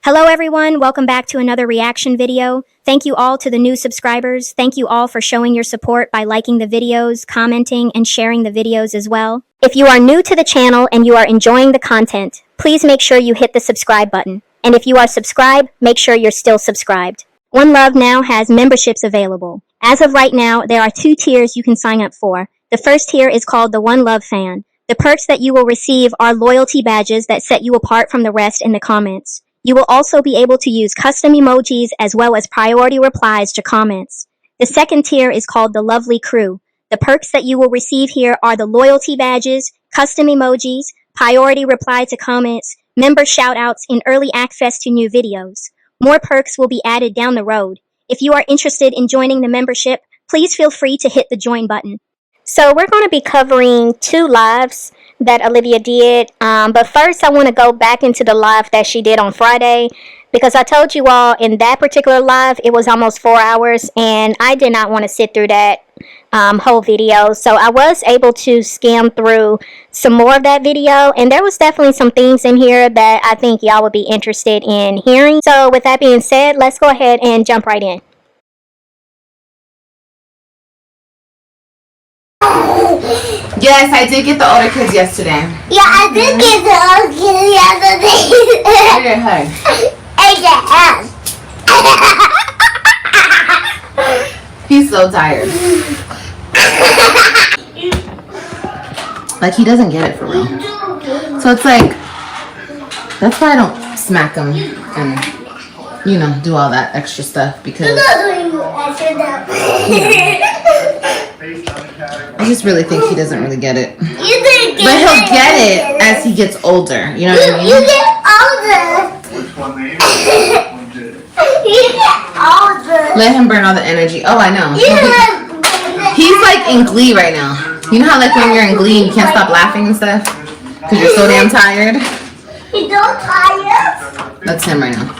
Hello everyone, welcome back to another reaction video. Thank you all to the new subscribers. Thank you all for showing your support by liking the videos, commenting, and sharing the videos as well. If you are new to the channel and you are enjoying the content, please make sure you hit the subscribe button. And if you are subscribed, make sure you're still subscribed. OneLove now has memberships available. As of right now, there are 2 tiers you can sign up for. The first tier is called the OneLove Fan. The perks that you will receive are loyalty badges that set you apart from the rest in the comments. You will also be able to use custom emojis as well as priority replies to comments. The second tier is called the Lovely Crew. The perks that you will receive here are the loyalty badges, custom emojis, priority reply to comments, member shoutouts, and early access to new videos. More perks will be added down the road. If you are interested in joining the membership, please feel free to hit the join button. So we're going to be covering 2 lives that Olivia did, but first I want to go back into the live that she did on Friday, because I told you all in that particular live it was almost 4 hours and I did not want to sit through that whole video. So I was able to skim through some more of that video, and there was definitely some things in here that I think y'all would be interested in hearing. So with that being said, let's go ahead and jump right in. Yes, I did get the older kids yesterday. Yeah, I did get the older kids yesterday. Here, hug. He's so tired. Like, he doesn't get it for real. So it's like, that's why I don't smack him and, you know, do all that extra stuff, because I just really think he doesn't really get it. But he'll get it as he gets older. You know what I mean? You get older. You get older. Let him burn all the energy. Oh, I know. He's like in Glee right now. You know how like when you're in Glee and you can't stop laughing and stuff? Because you're so damn tired? He's so tired? That's him right now.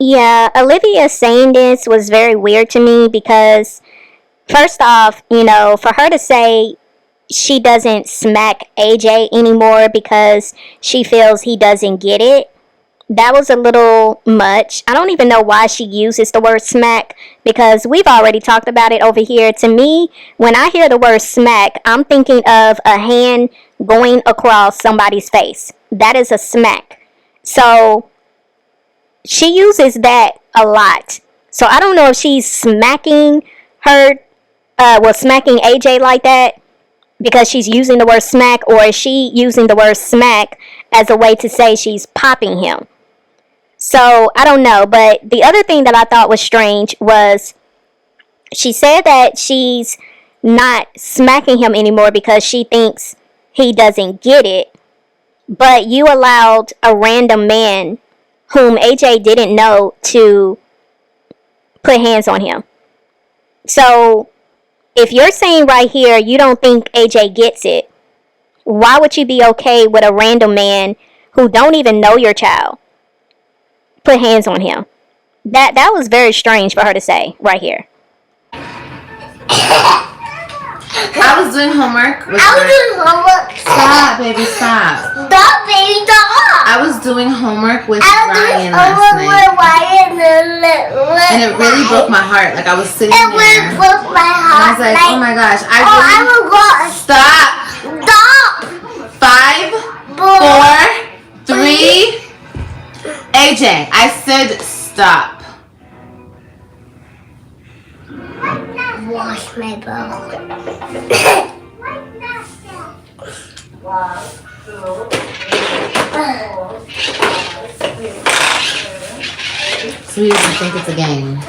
Yeah, Olivia saying this was very weird to me because, first off, you know, for her to say she doesn't smack AJ anymore because she feels he doesn't get it, that was a little much. I don't even know why she uses the word smack, because we've already talked about it over here. To me, when I hear the word smack, I'm thinking of a hand going across somebody's face. That is a smack. So she uses that a lot. So I don't know if she's smacking her, smacking AJ like that because she's using the word smack, or is she using the word smack as a way to say she's popping him? So I don't know. But the other thing that I thought was strange was she said that she's not smacking him anymore because she thinks he doesn't get it. But you allowed a random man whom AJ didn't know to put hands on him. So if you're saying right here you don't think AJ gets it, why would you be okay with a random man who don't even know your child put hands on him? That was very strange for her to say right here. I was doing homework. Stop, baby, stop. Stop, baby, stop. I was doing homework with Ryan last night. And it really broke my heart. Like, I was sitting there. It really broke my heart. And I was like, oh my gosh. I will go. Stop. Stop. 5, 4, 3. AJ, I said stop. Wash my bowl. So he doesn't think it's a game.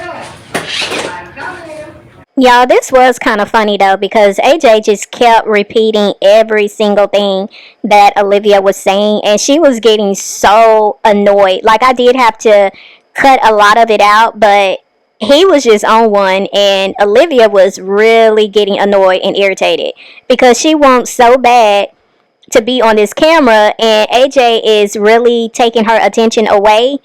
Y'all, this was kind of funny though, because AJ just kept repeating every single thing that Olivia was saying, and she was getting so annoyed. Like, I did have to cut a lot of it out, but he was just on one, and Olivia was really getting annoyed and irritated because she wants so bad to be on this camera, and AJ is really taking her attention away.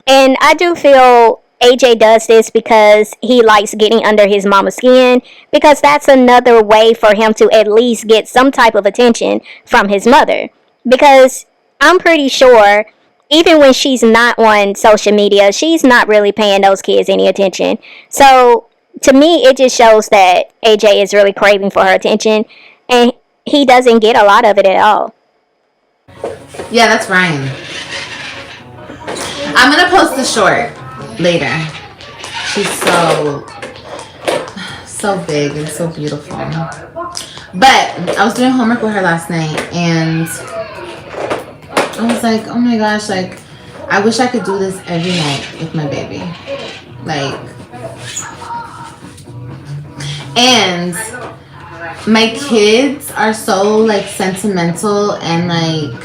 And I do feel AJ does this because he likes getting under his mama's skin, because that's another way for him to at least get some type of attention from his mother. Because I'm pretty sure even when she's not on social media, she's not really paying those kids any attention. So to me, it just shows that AJ is really craving for her attention, and he doesn't get a lot of it at all. Yeah, that's Ryan. I'm gonna post the short later. She's so big and so beautiful. But I was doing homework with her last night, and I was like, oh my gosh, like, I wish I could do this every night with my baby. Like, and my kids are so, like, sentimental and, like,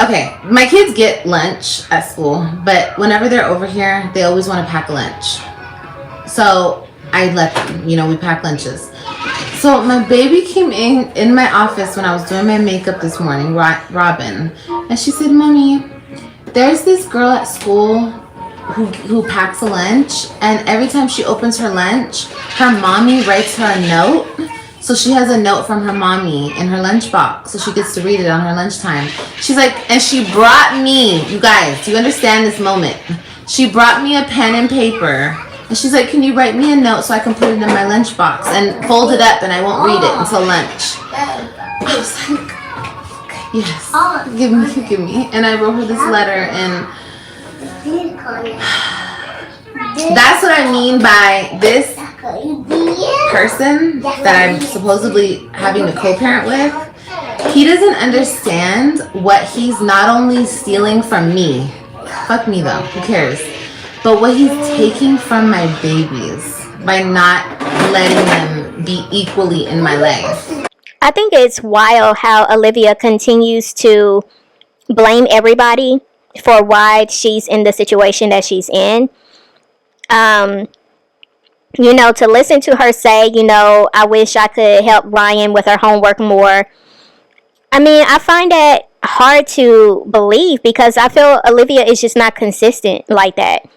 okay, my kids get lunch at school, but whenever they're over here, they always want to pack lunch. So I let them, we pack lunches. So my baby came in my office when I was doing my makeup this morning, Robin, and she said, Mommy, there's this girl at school who packs a lunch, and every time she opens her lunch, her mommy writes her a note. So she has a note from her mommy in her lunchbox, so she gets to read it on her lunchtime. She's like, and she brought me, you guys, do you understand this moment? She brought me a pen and paper, and she's like, can you write me a note so I can put it in my lunchbox and fold it up and I won't read it until lunch? I was like, yes, give me. And I wrote her this letter, and that's what I mean by this person that I'm supposedly having to co-parent with. He doesn't understand what he's not only stealing from me, fuck me though, who cares, but what he's taking from my babies by not letting them be equally in my life. I think it's wild how Olivia continues to blame everybody for why she's in the situation that she's in. To listen to her say, I wish I could help Ryan with her homework more. I mean, I find that hard to believe because I feel Olivia is just not consistent like that.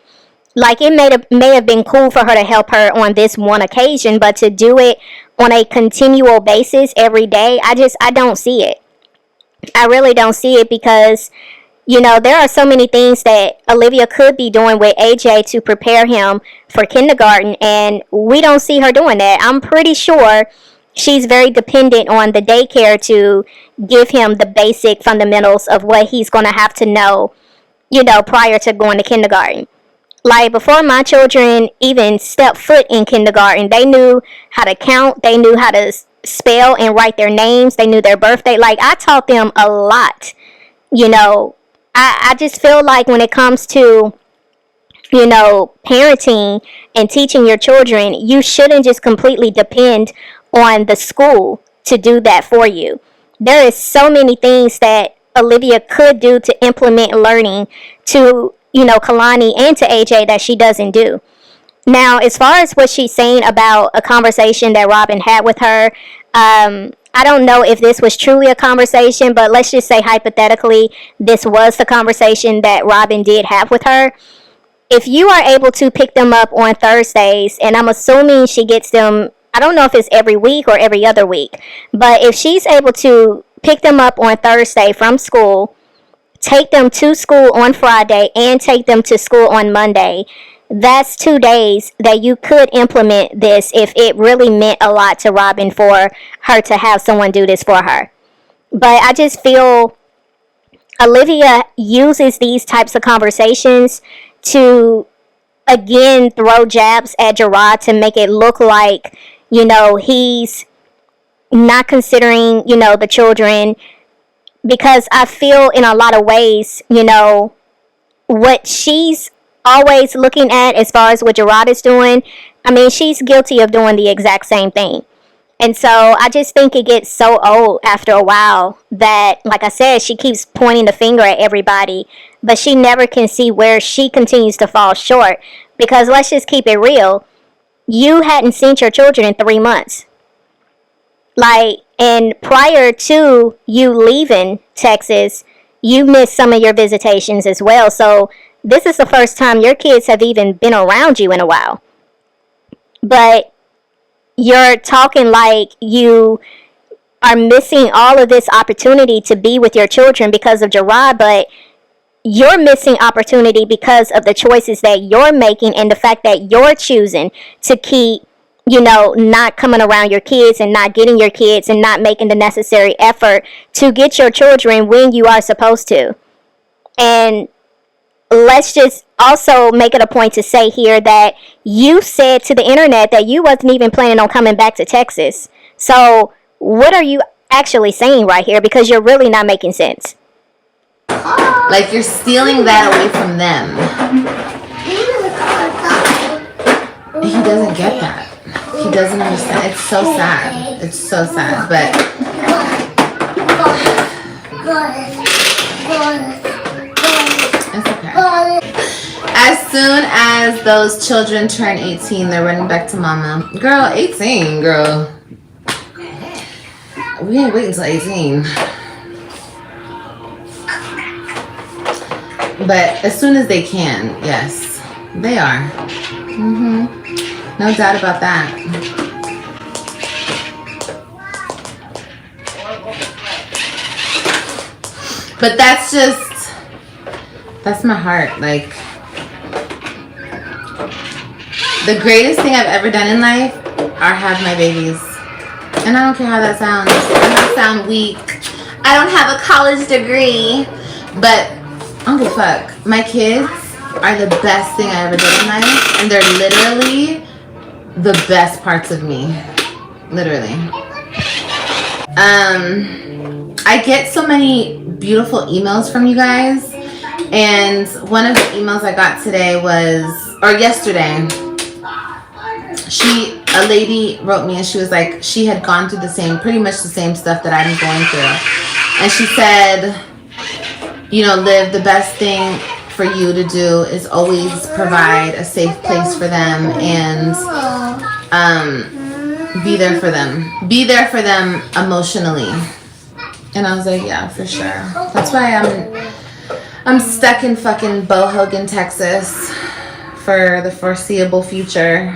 Like, it may have been cool for her to help her on this one occasion, but to do it on a continual basis every day, I don't see it. I really don't see it because, there are so many things that Olivia could be doing with AJ to prepare him for kindergarten, and we don't see her doing that. I'm pretty sure she's very dependent on the daycare to give him the basic fundamentals of what he's going to have to know, prior to going to kindergarten. Like, before my children even stepped foot in kindergarten, they knew how to count, they knew how to spell and write their names, they knew their birthday. Like, I taught them a lot, I just feel like when it comes to, parenting and teaching your children, you shouldn't just completely depend on the school to do that for you. There is so many things that Olivia could do to implement learning to, Kalani and to AJ that she doesn't do. Now, as far as what she's saying about a conversation that Robin had with her, I don't know if this was truly a conversation, but let's just say hypothetically, this was the conversation that Robin did have with her. If you are able to pick them up on Thursdays, and I'm assuming she gets them, I don't know if it's every week or every other week, but if she's able to pick them up on Thursday from school, take them to school on Friday, and take them to school on Monday, that's 2 days that you could implement this if it really meant a lot to Robin for her to have someone do this for her. But I just feel Olivia uses these types of conversations to, again, throw jabs at Jerrod to make it look like, he's not considering, the children. Because I feel in a lot of ways, what she's always looking at as far as what Jerrod is doing, I mean, she's guilty of doing the exact same thing. And so I just think it gets so old after a while that, like I said, she keeps pointing the finger at everybody, but she never can see where she continues to fall short. Because let's just keep it real, you hadn't seen your children in 3 months. And prior to you leaving Texas, you missed some of your visitations as well. So this is the first time your kids have even been around you in a while. But you're talking like you are missing all of this opportunity to be with your children because of Jerrod, but you're missing opportunity because of the choices that you're making and the fact that you're choosing to keep, not coming around your kids and not getting your kids and not making the necessary effort to get your children when you are supposed to. And let's just also make it a point to say here that you said to the internet that you wasn't even planning on coming back to Texas. So what are you actually saying right here? Because you're really not making sense. Like, you're stealing that away from them. He doesn't get that. He doesn't understand. It's so sad. It's so sad. But it's okay. As soon as those children turn 18, they're running back to mama. Girl, 18, girl. We ain't waiting until 18. But as soon as they can, yes, they are. No doubt about that. But that's my heart. Like, the greatest thing I've ever done in life are have my babies. And I don't care how that sounds. I might sound weak. I don't have a college degree, but I don't give a fuck. My kids are the best thing I ever did in life, and they're literally the best parts of me. Literally. I get so many beautiful emails from you guys, and one of the emails I got today yesterday, a lady wrote me and she was like, she had gone through pretty much the same stuff that I'm going through. And she said, Liv, the best thing for you to do is always provide a safe place for them and be there for them. Be there for them emotionally. And I was like, yeah, for sure. That's why I'm stuck in fucking Bohogan, Texas for the foreseeable future.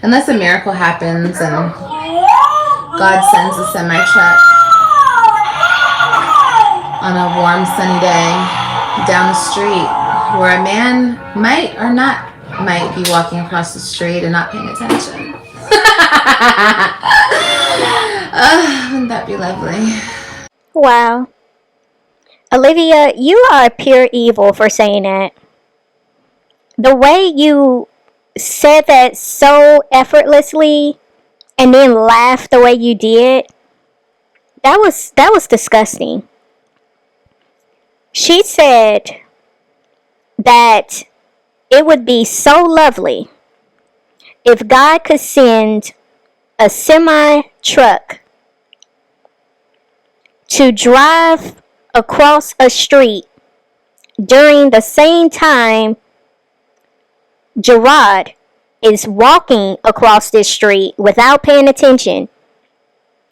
Unless a miracle happens and God sends a semi-truck on a warm, sunny day down the street where a man might be walking across the street and not paying attention. Wouldn't that be lovely? Wow. Olivia, you are pure evil for saying that. The way you said that so effortlessly and then laughed the way you did, that was disgusting. She said that it would be so lovely if God could send a semi truck to drive across a street during the same time Jerrod is walking across this street without paying attention.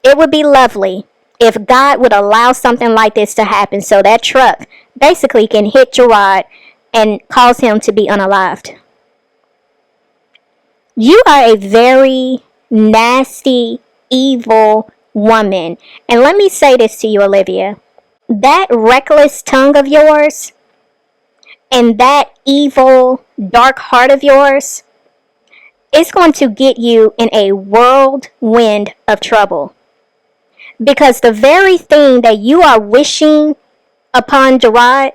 It would be lovely if God would allow something like this to happen so that truck basically can hit Jerrod and cause him to be unalived. You are a very nasty, evil woman. And let me say this to you, Olivia. That reckless tongue of yours and that evil, dark heart of yours, it's going to get you in a whirlwind of trouble. Because the very thing that you are wishing upon Jerrod,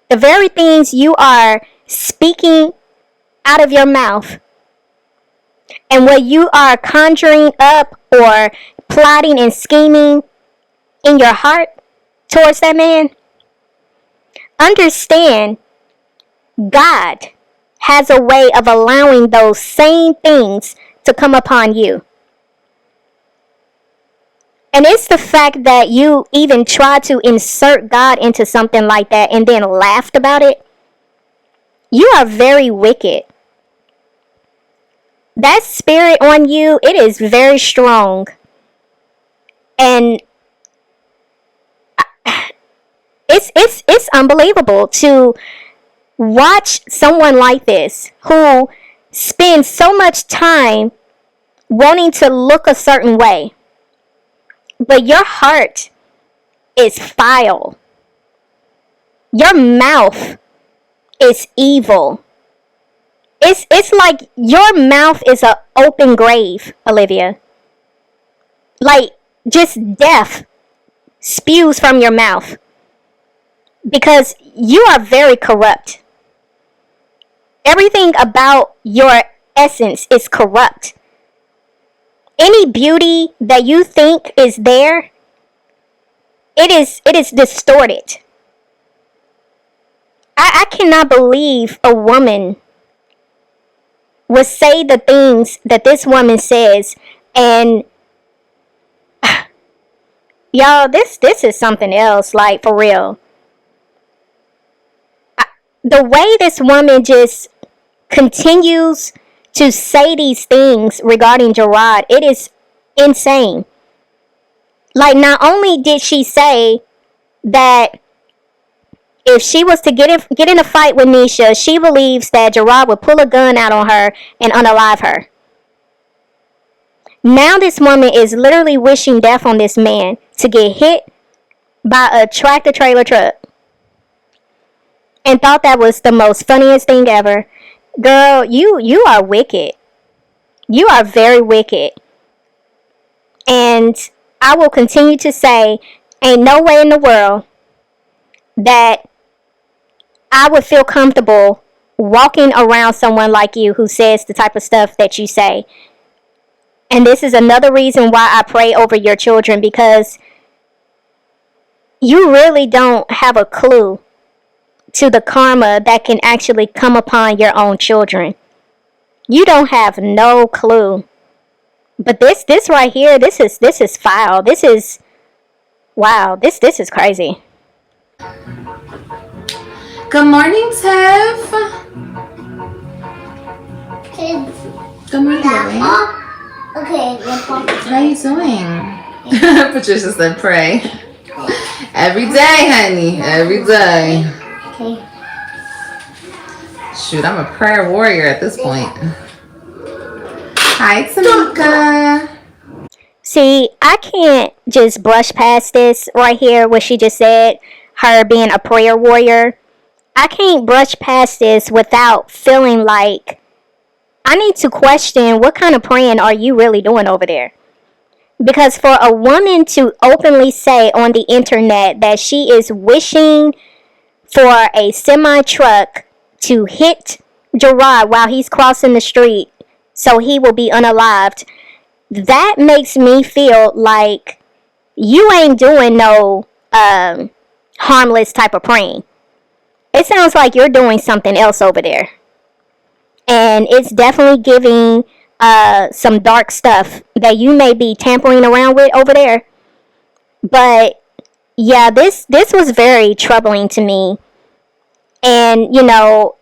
the very things you are speaking out of your mouth, and what you are conjuring up or plotting and scheming in your heart towards that man, understand God has a way of allowing those same things to come upon you. And it's the fact that you even try to insert God into something like that and then laughed about it. You are very wicked. That spirit on you, it is very strong. And it's unbelievable to watch someone like this who spends so much time wanting to look a certain way But your heart is foul. Your mouth is evil. It's like your mouth is an open grave, Olivia. Like, just death spews from your mouth. Because you are very corrupt. Everything about your essence is corrupt. Any beauty that you think is there, it is distorted. I cannot believe a woman would say the things that this woman says, and y'all, this is something else, like, for real. The way this woman just continues to say these things regarding Jerrod, it is insane. Like, not only did she say that if she was to get in a fight with Nisha, she believes that Jerrod would pull a gun out on her and unalive her. Now this woman is literally wishing death on this man to get hit by a tractor trailer truck. And thought that was the most funniest thing ever. Girl, you are wicked. You are very wicked. And I will continue to say, ain't no way in the world that I would feel comfortable walking around someone like you who says the type of stuff that you say. And this is another reason why I pray over your children, because you really don't have a clue to the karma that can actually come upon your own children. You don't have no clue. But this right here, this is foul. This is, wow, this is crazy. Good morning, Tiff. Kids. Good morning, baby. Okay, How you doing? Patricia said pray. Every day, honey. Every day. Okay. Shoot, I'm a prayer warrior at this point. Hi, Tamika. See, I can't just brush past this right here, what she just said, her being a prayer warrior. I can't brush past this without feeling like I need to question, what kind of praying are you really doing over there? Because for a woman to openly say on the internet that she is wishing for a semi-truck to hit Jerrod while he's crossing the street so he will be unalived, that makes me feel like you ain't doing no harmless type of praying. It sounds like you're doing something else over there. And it's definitely giving some dark stuff that you may be tampering around with over there. But yeah, this was very troubling to me. And, you know,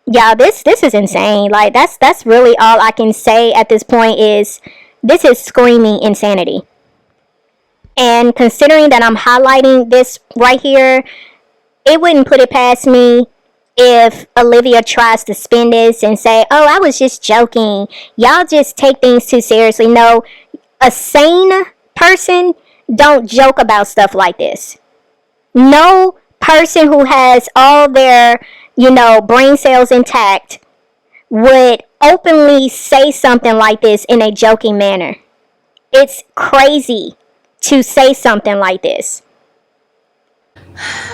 yeah, this is insane. Like, that's really all I can say at this point is this is screaming insanity. And considering that I'm highlighting this right here, it wouldn't put it past me if Olivia tries to spin this and say, oh, I was just joking. Y'all just take things too seriously. No, a sane person don't joke about stuff like this. No person who has all their, brain cells intact would openly say something like this in a joking manner. It's crazy to say something like this.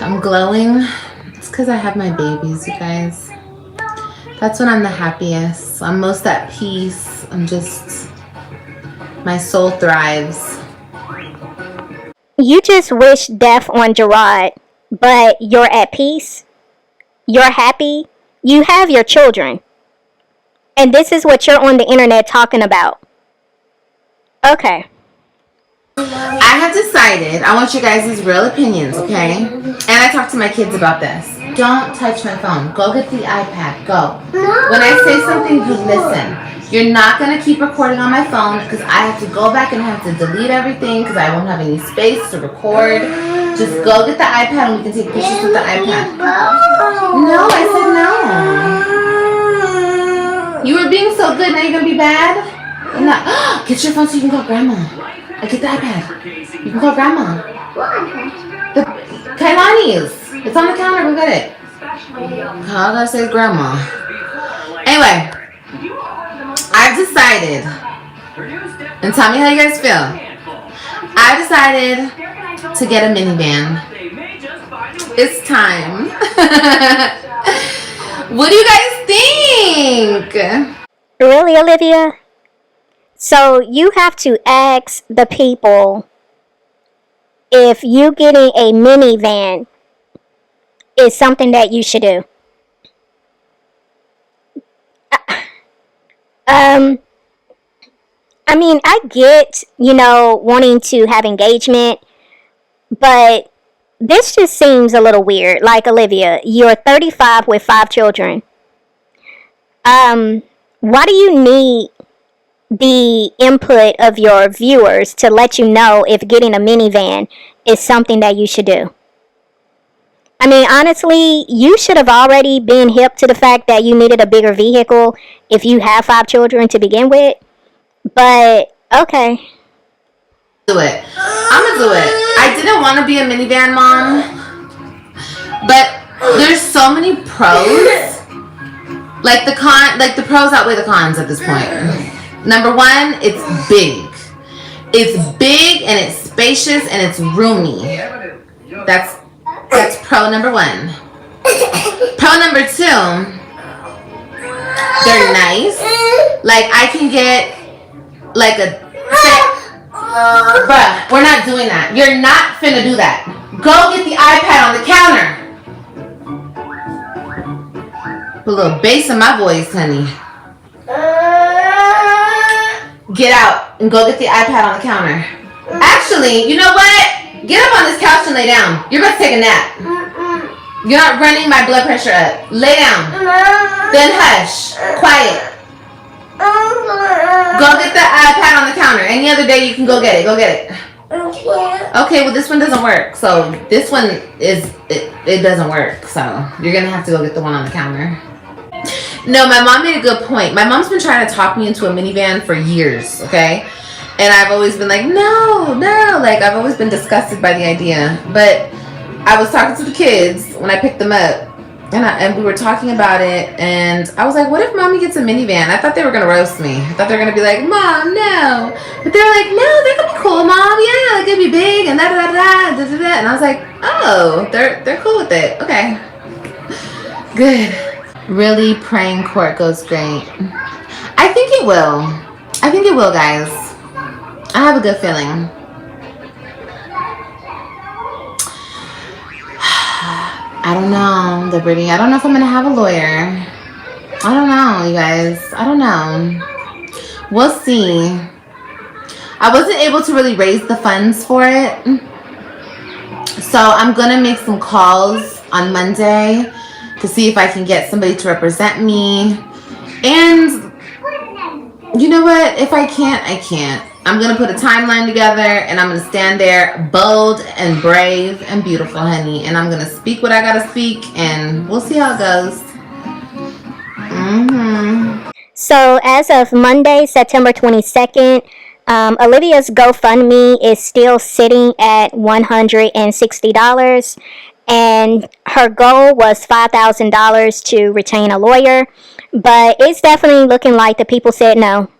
I'm glowing. It's because I have my babies, you guys. That's when I'm the happiest. I'm most at peace. My soul thrives. You just wish death on Jerrod, but you're at peace. You're happy. You have your children. And this is what you're on the internet talking about. Okay. I have decided, I want you guys' real opinions, okay? And I talked to my kids about this. Don't touch my phone. Go get the iPad. Go. When I say something, you listen. You're not going to keep recording on my phone because I have to go back and have to delete everything because I won't have any space to record. Just go get the iPad and we can take pictures with the iPad. No, I said no. You were being so good, now you're going to be bad? not. Get your phone so you can call grandma. Get the iPad. You can call grandma. The Kailani's. It's on the counter. Go get it. All I say is grandma. Anyway, I've decided, and tell me how you guys feel. I decided to get a minivan. It's time. What do you guys think? Really, Olivia? So you have to ask the people if you getting a minivan is something that you should do. I mean, I get, wanting to have engagement, but this just seems a little weird. Like, Olivia, you're 35 with 5 children. Why do you need the input of your viewers to let you know if getting a minivan is something that you should do? I mean, honestly, you should have already been hip to the fact that you needed a bigger vehicle if you have 5 children to begin with. But, okay. Do it. I'm gonna do it. I didn't want to be a minivan mom, but there's so many pros. Like the pros outweigh the cons at this point. Number one, it's big. It's big and it's spacious and it's roomy. That's pro number one. Pro number two, they're nice. Like, I can get like bruh, we're not doing that. You're not finna do that. Go get the iPad on the counter. Put a little bass in my voice, honey. Get out and go get the iPad on the counter. Actually, you know what? Get up on this couch and lay down. You're about to take a nap. You're not running my blood pressure up. Lay down. Then hush. Quiet. Go get the iPad on the counter. Any other day you can go get it. Go get it. Okay, well this one doesn't work. So this one it doesn't work. So you're gonna have to go get the one on the counter. No, my mom made a good point. My mom's been trying to talk me into a minivan for years, okay? And I've always been like, no. Like, I've always been disgusted by the idea. But I was talking to the kids when I picked them up. And we were talking about it, and I was like, what if mommy gets a minivan? I thought they were going to roast me. I thought they were going to be like, Mom, no. But they were like, no, they could be cool, Mom. Yeah, like, it'd be big, and da-da-da-da, da-da-da. And I was like, oh, they're cool with it. Okay. Good. Really praying court goes great. I think it will. I think it will, guys. I have a good feeling. I don't know, Liberty. I don't know if I'm going to have a lawyer. I don't know, you guys. I don't know. We'll see. I wasn't able to really raise the funds for it. So I'm going to make some calls on Monday to see if I can get somebody to represent me. And you know what? If I can't, I can't. I'm going to put a timeline together, and I'm going to stand there bold and brave and beautiful, honey. And I'm going to speak what I got to speak, and we'll see how it goes. So as of Monday, September 22nd, Olivia's GoFundMe is still sitting at $160. And her goal was $5,000 to retain a lawyer. But it's definitely looking like the people said no.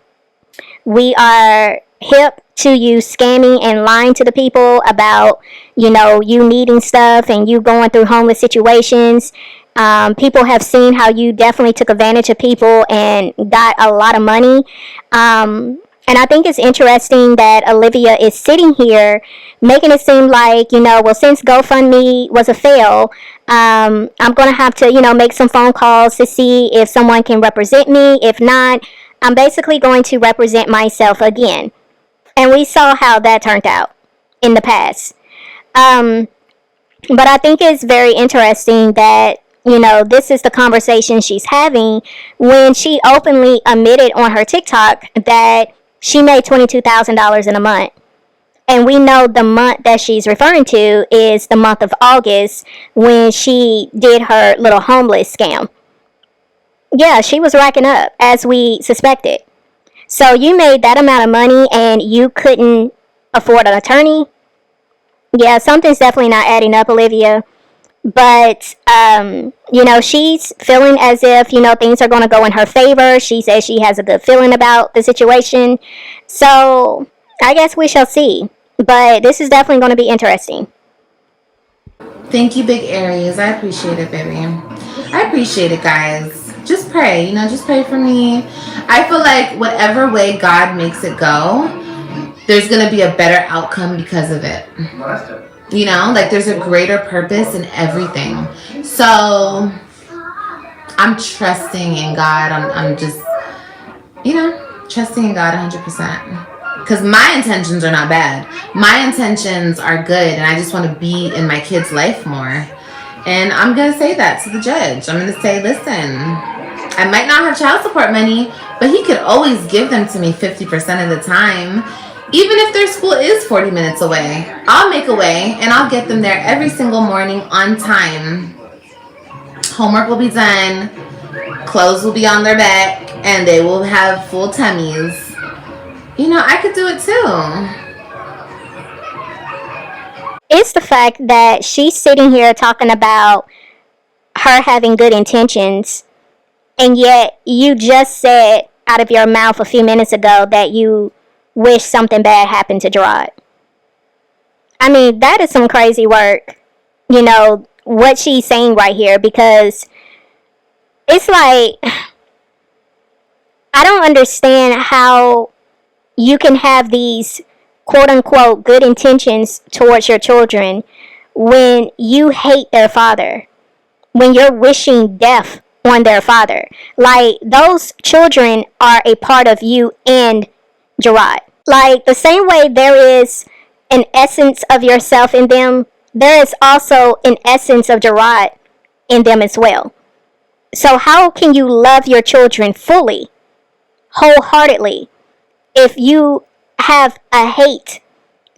We are hip to you scamming and lying to the people about, you needing stuff and you going through homeless situations. People have seen how you definitely took advantage of people and got a lot of money. And I think it's interesting that Olivia is sitting here making it seem like, since GoFundMe was a fail, I'm going to have to, make some phone calls to see if someone can represent me. If not, I'm basically going to represent myself again. And we saw how that turned out in the past. But I think it's very interesting that, this is the conversation she's having when she openly admitted on her TikTok that she made $22,000 in a month. And we know the month that she's referring to is the month of August when she did her little homeless scam. Yeah, she was racking up as we suspected. So you made that amount of money and you couldn't afford an attorney? Yeah, something's definitely not adding up, Olivia. But, she's feeling as if, things are going to go in her favor. She says she has a good feeling about the situation. So, I guess we shall see. But this is definitely going to be interesting. Thank you, Big Aries. I appreciate it, baby. I appreciate it, guys. Just pray, just pray for me. I feel like whatever way God makes it go, there's going to be a better outcome because of it. Like there's a greater purpose in everything. So I'm trusting in God. I'm just, trusting in God 100%. Because my intentions are not bad. My intentions are good. And I just want to be in my kid's life more. And I'm going to say that to the judge. I'm going to say, listen, I might not have child support money, but he could always give them to me 50% of the time. Even if their school is 40 minutes away, I'll make a way and I'll get them there every single morning on time. Homework will be done, clothes will be on their back, and they will have full tummies. I could do it too. It's the fact that she's sitting here talking about her having good intentions, and yet you just said out of your mouth a few minutes ago that you wish something bad happened to Jerrod. I mean, that is some crazy work, what she's saying right here, because it's like, I don't understand how you can have these quote-unquote good intentions towards your children when you hate their father, when you're wishing death on their father. Like, those children are a part of you and Jerrod. Like, the same way there is an essence of yourself in them, there is also an essence of Jerrod in them as well. So how can you love your children fully, wholeheartedly, if you have a hate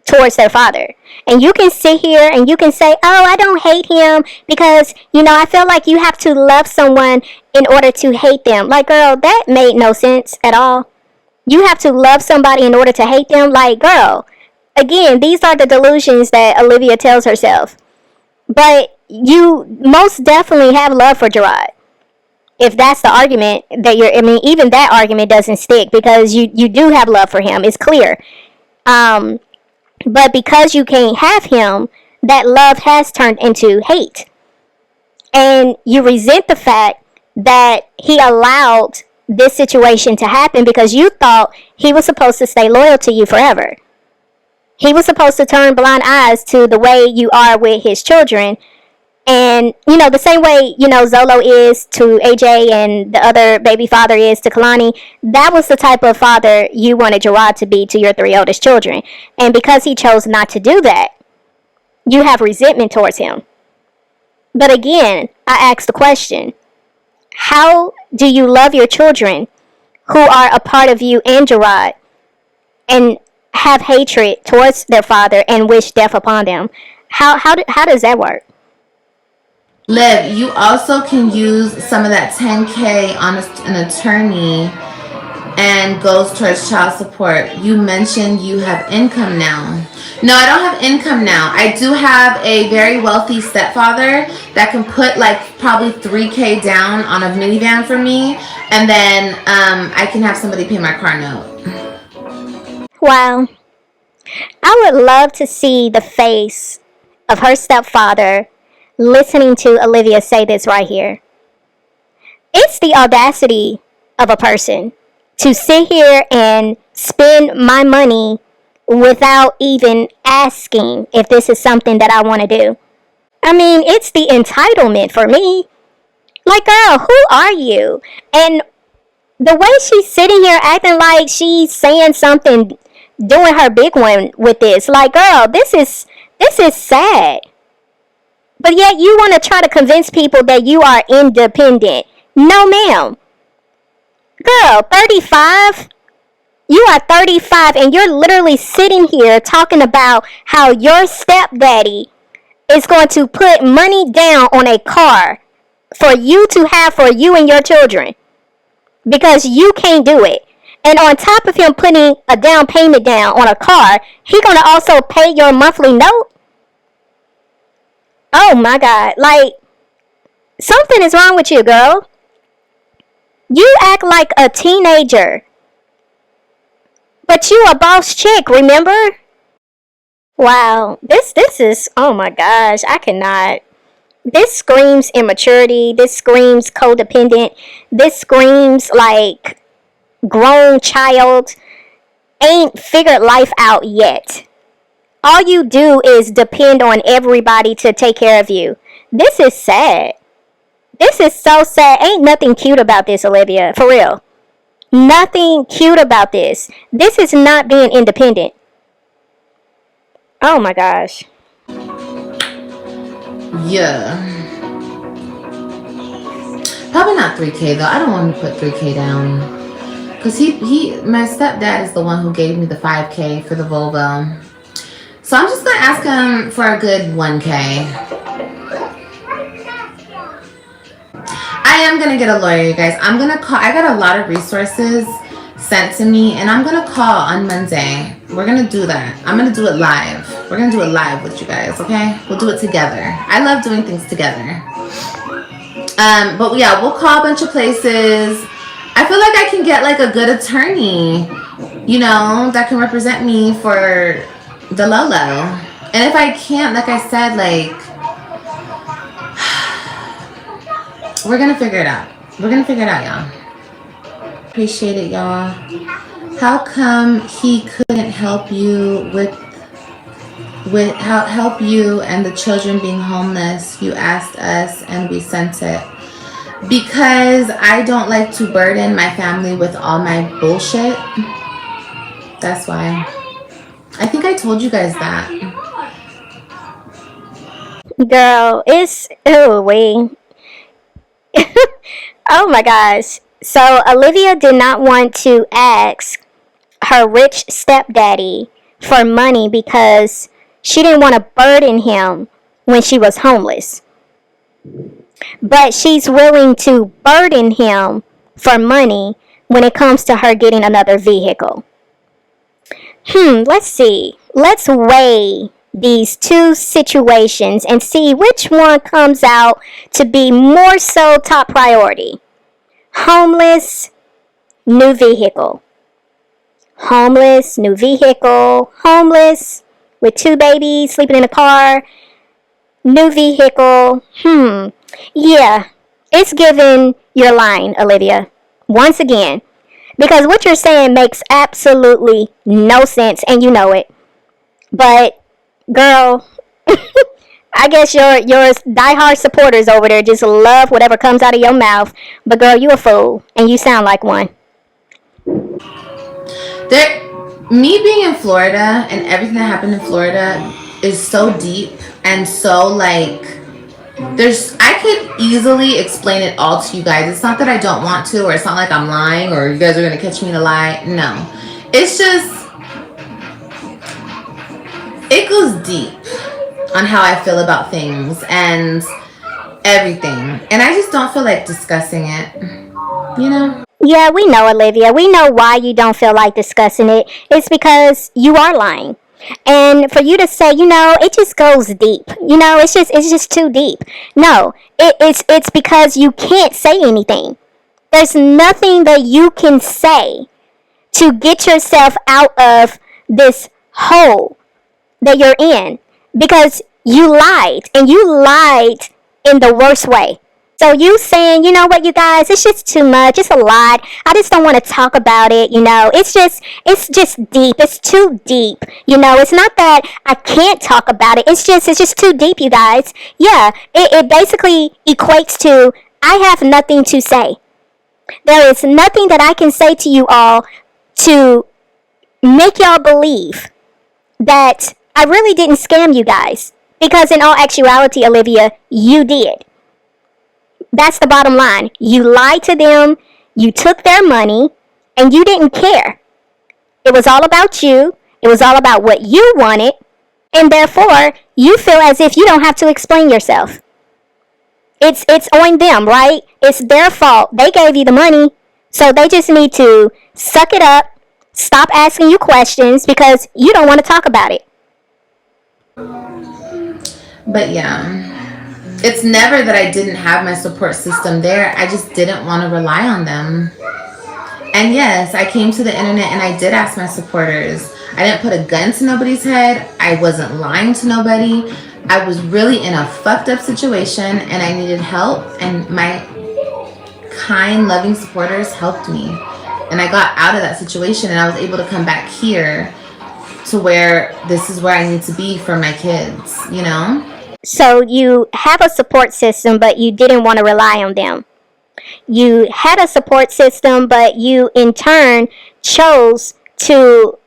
towards their father? And you can sit here and you can say, oh, I don't hate him because, I feel like you have to love someone in order to hate them. Like, girl, that made no sense at all. You have to love somebody in order to hate them? Like, girl, again, these are the delusions that Olivia tells herself. But you most definitely have love for Jerrod. If that's the argument that even that argument doesn't stick, because you do have love for him. It's clear. But because you can't have him, that love has turned into hate. And you resent the fact that he allowed this situation to happen because you thought he was supposed to stay loyal to you forever. He was supposed to turn blind eyes to the way you are with his children. And, the same way, Zolo is to AJ and the other baby father is to Kalani, that was the type of father you wanted Jerrod to be to your 3 oldest children. And because he chose not to do that, you have resentment towards him. But again, I ask the question, how do you love your children who are a part of you and Jerrod and have hatred towards their father and wish death upon them? How does that work? Liv, you also can use some of that $10K on an attorney and goes towards child support. You mentioned you have income now. No, I don't have income now. I do have a very wealthy stepfather that can put like probably $3K down on a minivan for me, and then I can have somebody pay my car note. Wow. I would love to see the face of her stepfather listening to Olivia say this right here. It's the audacity of a person to sit here and spend my money without even asking if this is something that I want to do. I mean, it's the entitlement for me. Like, girl, who are you? And the way she's sitting here acting like she's saying something, doing her big one with this. Like, girl, this is sad. But yet you want to try to convince people that you are independent. No, ma'am. Girl, 35? You are 35 and you're literally sitting here talking about how your stepdaddy is going to put money down on a car for you to have for you and your children. Because you can't do it. And on top of him putting a down payment down on a car, he gonna also pay your monthly note? Oh my God. Like, something is wrong with you, girl. You act like a teenager. But you a boss chick, remember? Wow. This is, oh my gosh, I cannot. This screams immaturity. This screams codependent. This screams like grown child ain't figured life out yet. All you do is depend on everybody to take care of you. This is sad. This is so sad. Ain't nothing cute about this, Olivia. For real. Nothing cute about this. This is not being independent. Oh my gosh. Yeah. Probably not 3K though. I don't want to put 3K down. Because my stepdad is the one who gave me the 5K for the Volvo. So I'm just going to ask him for a good 1K. I am going to get a lawyer, you guys. I'm going to call. I got a lot of resources sent to me, and I'm going to call on Monday. We're going to do that. I'm going to do it live. We're going to do it live with you guys, okay? We'll do it together. I love doing things together. But yeah, we'll call a bunch of places. I feel like I can get like a good attorney, you know, that can represent me for the Lolo. And if I can't, like I said, like, we're gonna figure it out. We're gonna figure it out, y'all. Appreciate it, y'all. How come he couldn't help you with help you and the children being homeless? You asked us and we sent it. Because I don't like to burden my family with all my bullshit. That's why. I think I told you guys that. Girl, it's... Oh, wait. Oh my gosh. So, Olivia did not want to ask her rich stepdaddy for money because she didn't want to burden him when she was homeless. But she's willing to burden him for money when it comes to her getting another vehicle. Let's see. Let's weigh these two situations and see which one comes out to be more so top priority. Homeless, new vehicle. Homeless, new vehicle. Homeless, with 2 babies, sleeping in a car. New vehicle. Yeah, it's giving your line, Olivia. Once again. Because what you're saying makes absolutely no sense, and you know it. But, girl, I guess your diehard supporters over there just love whatever comes out of your mouth. But, girl, you a fool, and you sound like one. Me being in Florida and everything that happened in Florida is so deep and so, like... I could easily explain it all to you guys. It's not that I don't want to, or it's not like I'm lying, or you guys are going to catch me in a lie. No. It's just, it goes deep on how I feel about things and everything. And I just don't feel like discussing it, you know? Yeah, we know, Olivia. We know why you don't feel like discussing it. It's because you are lying. And for you to say, you know, it just goes deep. You know, it's just too deep. No, it's because you can't say anything. There's nothing that you can say to get yourself out of this hole that you're in, because you lied, and you lied in the worst way. So you saying, you know what, you guys, it's just too much. It's a lot. I just don't want to talk about it, you know. It's just deep. It's too deep. You know, it's not that I can't talk about it. It's just too deep, you guys. Yeah, it basically equates to I have nothing to say. There is nothing that I can say to you all to make y'all believe that I really didn't scam you guys. Because in all actuality, Olivia, you did. That's the bottom line. You lied to them, you took their money, and you didn't care. It was all about you. It was all about what you wanted, and therefore, you feel as if you don't have to explain yourself. It's on them, right? It's their fault. They gave you the money, So they just need to suck it up, stop asking you questions because you don't want to talk about it. But yeah, it's never that I didn't have my support system there. I just didn't want to rely on them. And yes, I came to the internet and I did ask my supporters. I didn't put a gun to nobody's head. I wasn't lying to nobody. I was really in a fucked up situation and I needed help. And my kind, loving supporters helped me. And I got out of that situation and I was able to come back here to where this is where I need to be for my kids, you know? So you have a support system, but you didn't want to rely on them. You had a support system, but you in turn chose to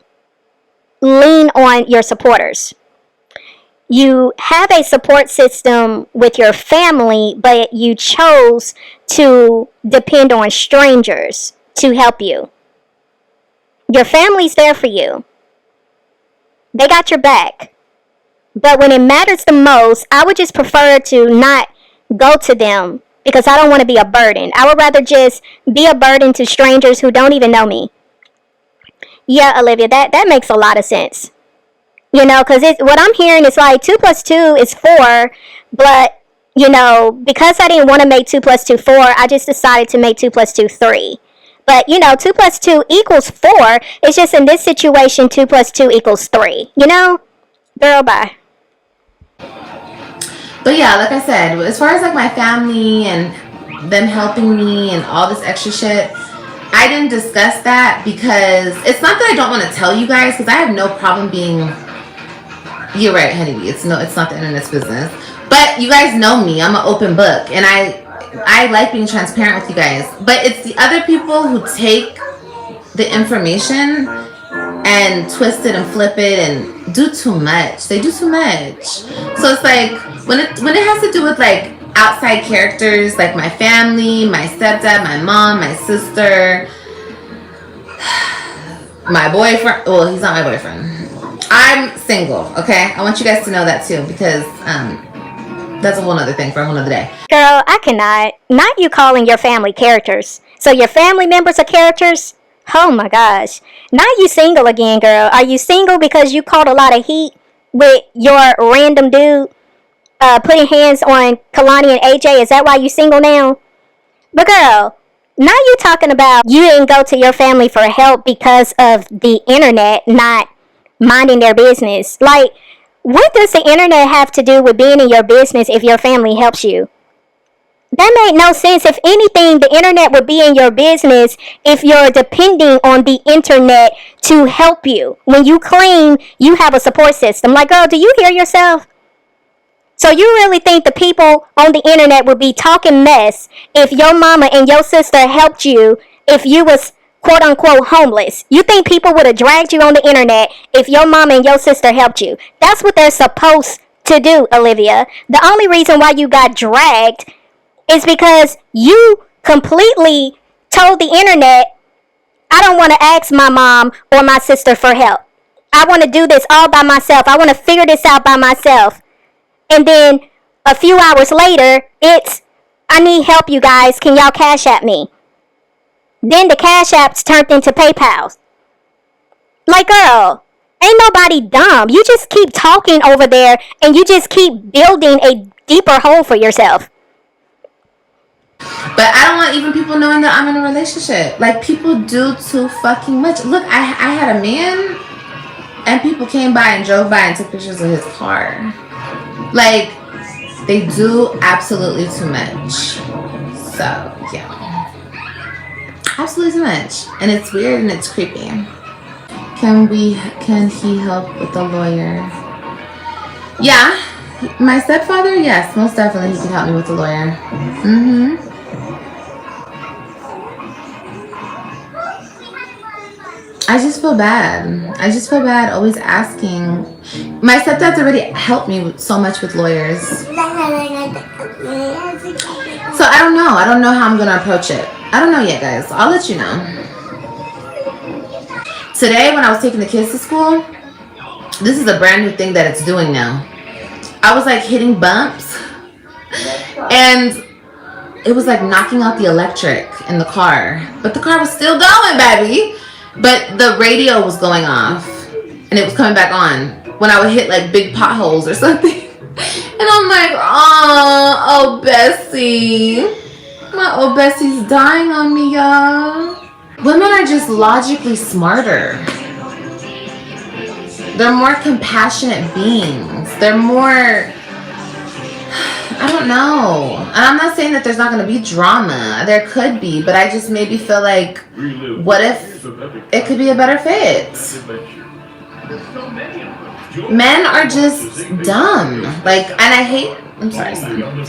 lean on your supporters. You have a support system with your family, but you chose to depend on strangers to help you. Your family's there for you. They got your back. But when it matters the most, I would just prefer to not go to them because I don't want to be a burden. I would rather just be a burden to strangers who don't even know me. Yeah, Olivia, that makes a lot of sense. You know, because what I'm hearing is like 2 plus 2 is 4, but, you know, because I didn't want to make 2 plus 2 4, I just decided to make 2 plus 2 3. But, you know, 2 plus 2 equals 4. It's just in this situation, 2 plus 2 equals 3. You know? Girl, bye. But yeah, like I said, as far as like my family and them helping me and all this extra shit, I didn't discuss that because it's not that I don't want to tell you guys because I have no problem being... You're right, honey. It's not the internet's business. But you guys know me. I'm an open book. And I like being transparent with you guys. But it's the other people who take the information and twist it and flip it and do too much. They do too much. So it's like when it has to do with like outside characters, like my family, my stepdad, my mom, my sister, my boyfriend. Well, he's not my boyfriend. I'm single, okay? I want you guys to know that too because that's a whole other thing for a whole other day. Girl, I cannot. Not you calling your family characters. So your family members are characters? Oh my gosh. Now you single again, girl. Are you single because you caught a lot of heat with your random dude putting hands on Kalani and AJ? Is that why you single now? But girl, now you talking about you didn't go to your family for help because of the internet not minding their business. Like, what does the internet have to do with being in your business if your family helps you? That made no sense. If anything, the internet would be in your business if you're depending on the internet to help you. When you claim you have a support system. Like, girl, do you hear yourself? So you really think the people on the internet would be talking mess if your mama and your sister helped you if you was quote unquote homeless? You think people would have dragged you on the internet if your mama and your sister helped you? That's what they're supposed to do, Olivia. The only reason why you got dragged is because you completely told the internet, I don't want to ask my mom or my sister for help. I want to do this all by myself. I want to figure this out by myself. And then a few hours later, it's, I need help, you guys. Can y'all cash at me? Then the cash apps turned into PayPal. Like, girl, ain't nobody dumb. You just keep talking over there and you just keep building a deeper hole for yourself. But I don't want even people knowing that I'm in a relationship. Like, people do too fucking much. Look, I had a man and people came by and drove by and took pictures of his car. Like, they do absolutely too much. So, yeah. Absolutely too much. And it's weird and it's creepy. Can he help with the lawyer? Yeah. My stepfather, yes, most definitely he can help me with the lawyer. Mm-hmm. I just feel bad. I just feel bad always asking. My stepdad's already helped me so much with lawyers. So I don't know. I don't know how I'm going to approach it. I don't know yet, guys. I'll let you know. Today, when I was taking the kids to school, this is a brand new thing that it's doing now. I was like hitting bumps. And it was like knocking out the electric in the car. But the car was still going, baby. But the radio was going off. And it was coming back on when I would hit like big potholes or something. And I'm like, oh, Bessie. My old Bessie's dying on me, y'all. Women are just logically smarter. They're more compassionate beings. They're more, I don't know. And I'm not saying that there's not going to be drama. There could be, but I just maybe feel like, what if it could be a better fit? Men are just dumb. Like, and I hate, I'm sorry, son. I'm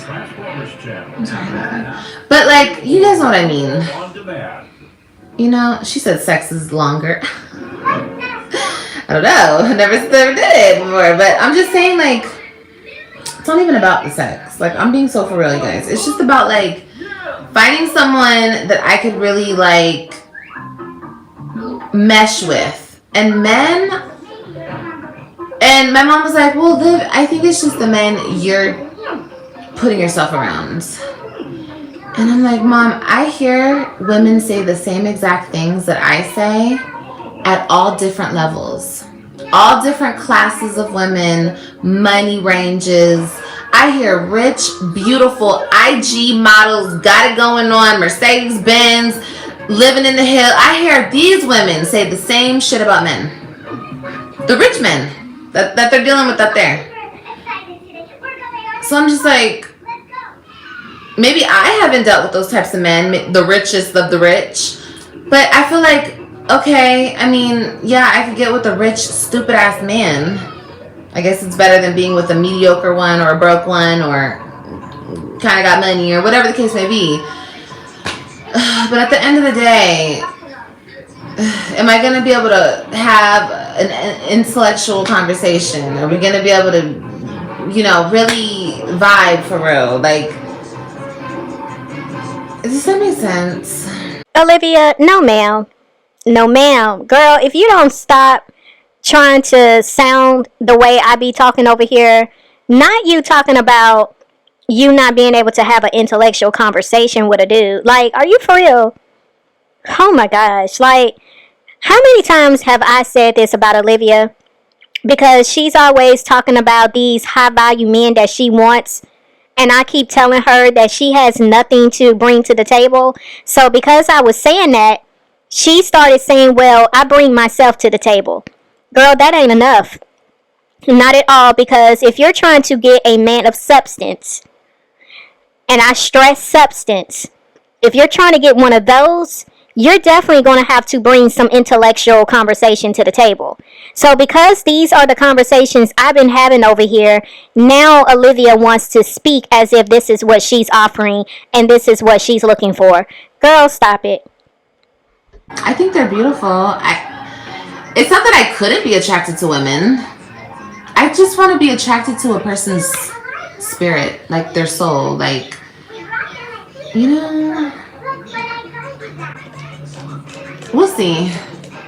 sorry. But like, you guys know what I mean. You know, she said sex is longer. I don't know. I never did it before. But I'm just saying, like, it's not even about the sex. Like, I'm being so for real, you guys. It's just about, like, finding someone that I could really, like, mesh with. And men, and my mom was like, well, Liv, I think it's just the men you're putting yourself around. And I'm like, Mom, I hear women say the same exact things that I say at all different levels. All different classes of women, money ranges. I hear rich, beautiful IG models, got it going on, Mercedes Benz, living in the hill. I hear these women say the same shit about men. The rich men that they're dealing with up there. So I'm just like, maybe I haven't dealt with those types of men, the richest of the rich. But I feel like, okay, I mean, yeah, I could get with a rich, stupid ass man. I guess it's better than being with a mediocre one or a broke one or kind of got money or whatever the case may be. But at the end of the day, am I going to be able to have an intellectual conversation? Are we going to be able to, you know, really vibe for real? Like, does that make sense? Olivia, no ma'am. No ma'am. Girl, if you don't stop trying to sound the way I be talking over here, not you talking about you not being able to have an intellectual conversation with a dude. Like, are you for real? Oh my gosh. Like, how many times have I said this about Olivia? Because she's always talking about these high value men that she wants. And I keep telling her that she has nothing to bring to the table. So because I was saying that, she started saying, well, I bring myself to the table. Girl, that ain't enough. Not at all. Because if you're trying to get a man of substance, and I stress substance, if you're trying to get one of those, you're definitely going to have to bring some intellectual conversation to the table. So because these are the conversations I've been having over here, now Olivia wants to speak as if this is what she's offering and this is what she's looking for. Girl, stop it. I think they're beautiful. It's not that I couldn't be attracted to women. I just want to be attracted to a person's spirit, like their soul, like, you know, we'll see.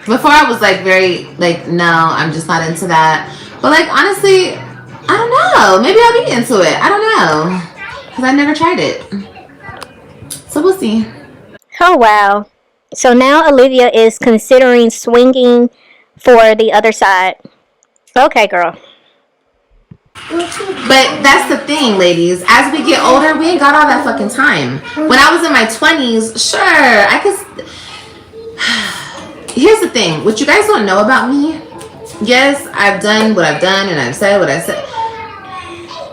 Before I was like very like, no, I'm just not into that. But like, honestly, I don't know. Maybe I'll be into it. I don't know, because I never tried it. So we'll see. Oh, wow. So now Olivia is considering swinging for the other side. Okay, girl. But that's the thing, ladies. As we get older, we ain't got all that fucking time. When I was in my 20s, sure, I could... Here's the thing. What you guys don't know about me, yes, I've done what I've done and I've said what I said.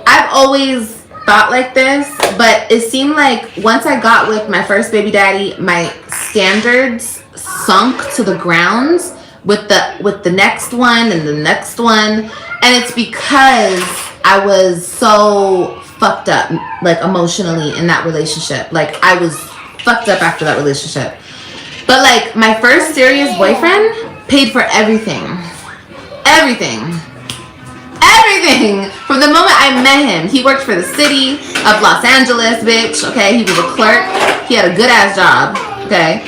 I've always thought like this, but it seemed like once I got with my first baby daddy, my standards sunk to the ground with the next one and the next one. And it's because I was so fucked up, like emotionally in that relationship. Like I was fucked up after that relationship. But like my first serious boyfriend paid for everything. Everything. Everything. From the moment I met him, he worked for the city of Los Angeles, bitch. Okay, he was a clerk. He had a good ass job. Okay.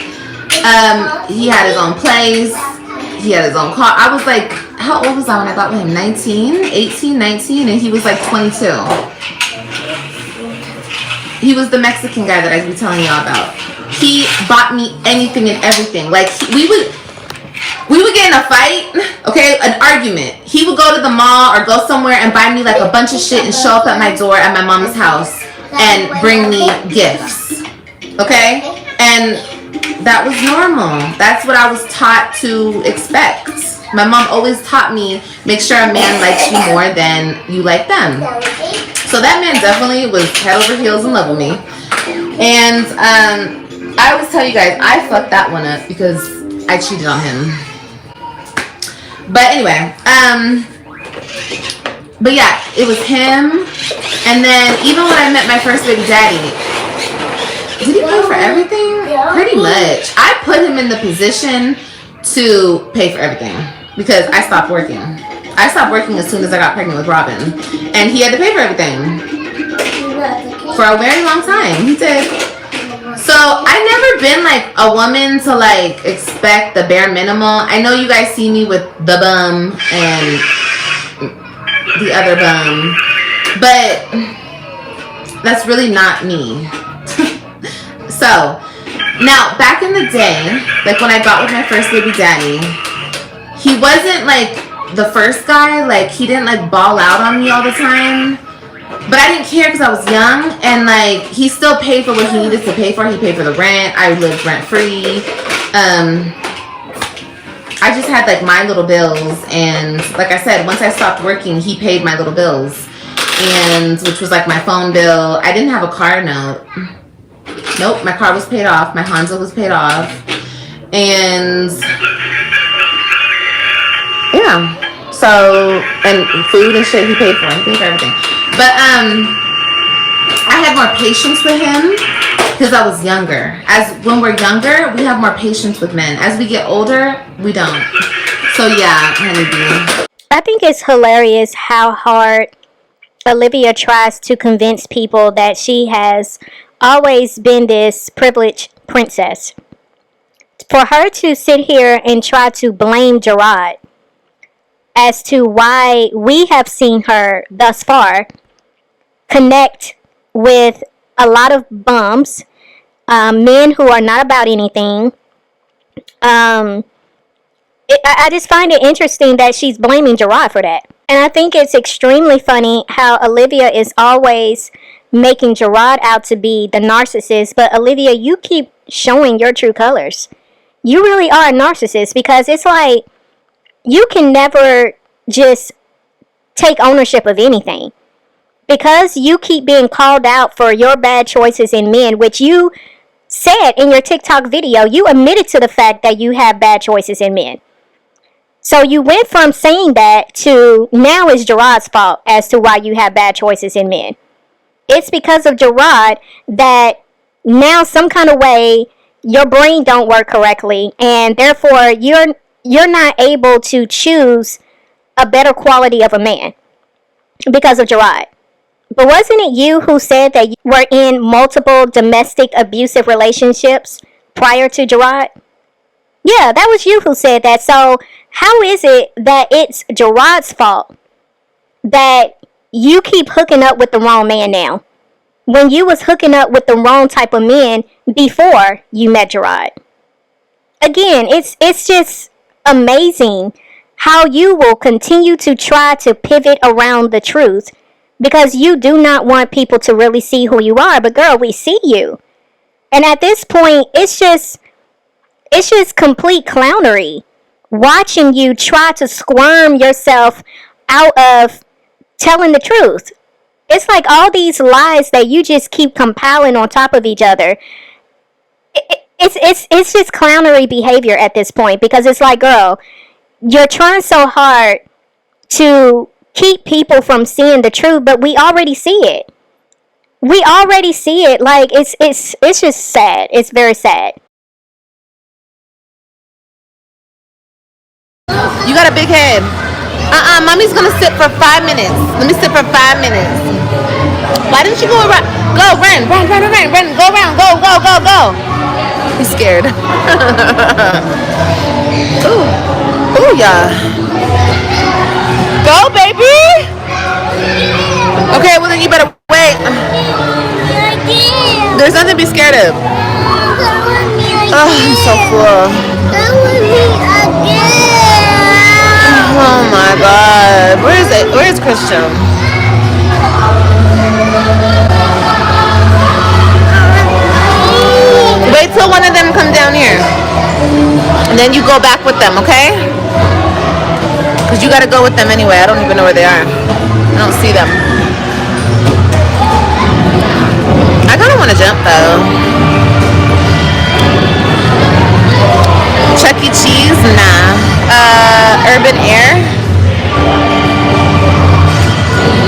He had his own place. He had his own car. I was like, how old was I when I got with him? 19, 18, 19, and he was like 22. He was the Mexican guy that I was telling y'all about. He bought me anything and everything. Like, we would get in a fight, okay, an argument. He would go to the mall or go somewhere and buy me like a bunch of shit and show up at my door at my mom's house and bring me gifts, okay? And that was normal. That's what I was taught to expect. My mom always taught me, make sure a man likes you more than you like them. So that man definitely was head over heels in love with me. And I always tell you guys, I fucked that one up because I cheated on him. But anyway, but yeah, it was him. And then even when I met my first baby daddy, did he pay for everything? Pretty much. I put him in the position to pay for everything because I stopped working. I stopped working as soon as I got pregnant with Robin, and he had to pay for everything for a very long time. He did. So I've never been like a woman to like expect the bare minimal. I know you guys see me with the bum and the other bum, but that's really not me. So now back in the day, like when I got with my first baby daddy, he wasn't like the first guy. Like he didn't like ball out on me all the time, but I didn't care because I was young, and like he still paid for what he needed to pay for. He paid for the rent. I lived rent free. I just had like my little bills, and like I said, once I stopped working, he paid my little bills, and which was like my phone bill. I didn't have a car note. Nope, my car was paid off. My Honda was paid off, and yeah. So, and food and shit he paid for. He paid for everything. But I had more patience with him because I was younger. As when we're younger, we have more patience with men. As we get older, we don't. So yeah, honeybee. I think it's hilarious how hard Olivia tries to convince people that she has always been this privileged princess. For her to sit here and try to blame Jerrod as to why we have seen her thus far connect with a lot of bums, men who are not about anything. I just find it interesting that she's blaming Jerrod for that. And I think it's extremely funny how Olivia is always making Jerrod out to be the narcissist. But Olivia, you keep showing your true colors. You really are a narcissist, because it's like you can never just take ownership of anything. Because you keep being called out for your bad choices in men, which you said in your TikTok video, you admitted to the fact that you have bad choices in men. So you went from saying that to now it's Jerrod's fault as to why you have bad choices in men. It's because of Jerrod that now some kind of way your brain don't work correctly, and therefore you're not able to choose a better quality of a man because of Jerrod. But wasn't it you who said that you were in multiple domestic abusive relationships prior to Jerrod? Yeah, that was you who said that. So how is it that it's Jerrod's fault that you keep hooking up with the wrong man now, when you was hooking up with the wrong type of men before you met Jerrod? Again, it's just amazing how you will continue to try to pivot around the truth, because you do not want people to really see who you are. But girl, we see you. And at this point, it's just complete clownery watching you try to squirm yourself out of telling the truth. It's like all these lies that you just keep compiling on top of each other. It's just clownery behavior at this point, because it's like, girl, you're trying so hard to keep people from seeing the truth, but we already see it. We already see it. Like, it's just sad. It's very sad. You got a big head. Mommy's gonna sit for 5 minutes. Let me sit for 5 minutes. Why didn't you go around? Go, run. Go around. Go. He's scared. Ooh, yeah. Go, baby. Okay, well then you better wait. nothing to be scared of. Oh, I'm so full. That was me again. Oh my God. Where is it? Where is Christian? Wait till one of them come down here. And then you go back with them, okay? Because you got to go with them anyway. I don't even know where they are. I don't see them. I kind of want to jump though. Chuck E. Cheese? Nah. Urban Air?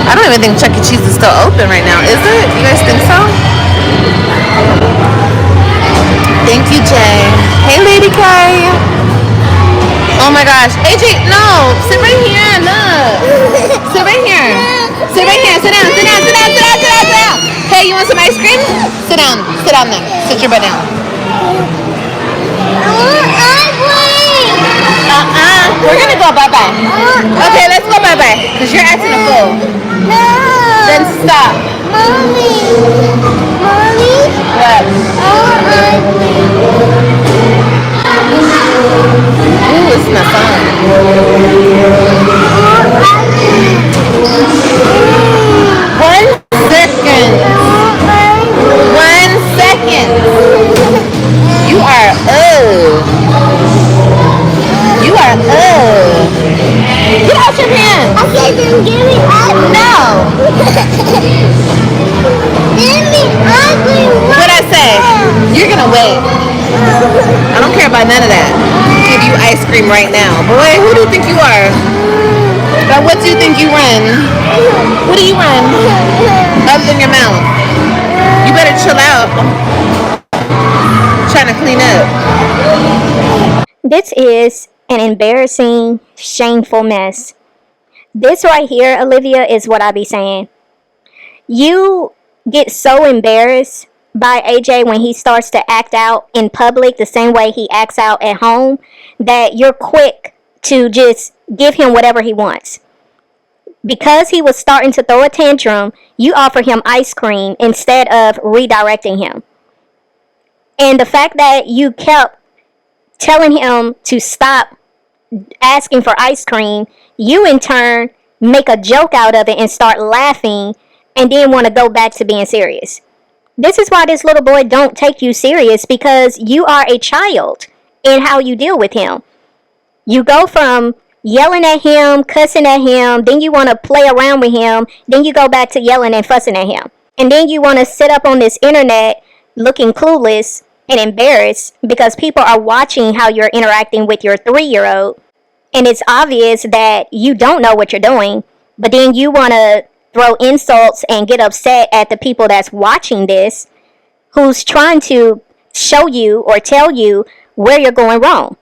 I don't even think Chuck E. Cheese is still open right now. Is it? You guys think so? Thank you, Jay. Hey, Lady Kay. Oh my gosh. AJ, no. Sit right here. Look. Sit right here. Sit right here. Sit down. Sit down. Sit down. Sit down. Sit down. Sit down. Hey, you want some ice cream? Sit down. Sit down then. Sit your butt down. We're gonna go bye-bye. Okay, let's go bye-bye. Because you're acting a fool. No. Then stop. Mommy. Mommy. What? Ooh, it's my phone. 1 second. 1 second. You are You are Get out your hand. I said then give me ugly. No. Give me ugly. What'd I say? You're gonna wait. I don't care about none of that. I'll give you ice cream right now. Boy, who do you think you are? But what do you think you run? What do you run? Other than your mouth. You better chill out. I'm trying to clean up. This is an embarrassing, shameful mess. This right here, Olivia, is what I be saying. You get so embarrassed by AJ when he starts to act out in public the same way he acts out at home that you're quick to just give him whatever he wants. Because he was starting to throw a tantrum, you offer him ice cream instead of redirecting him. And the fact that you kept telling him to stop asking for ice cream, you in turn make a joke out of it and start laughing and then want to go back to being serious. This is why this little boy don't take you serious, because you are a child in how you deal with him. You go from yelling at him, cussing at him, then you want to play around with him, then you go back to yelling and fussing at him. And then you want to sit up on this internet looking clueless and embarrassed because people are watching how you're interacting with your 3-year-old. And it's obvious that you don't know what you're doing, but then you want to throw insults and get upset at the people that's watching this, who's trying to show you or tell you where you're going wrong.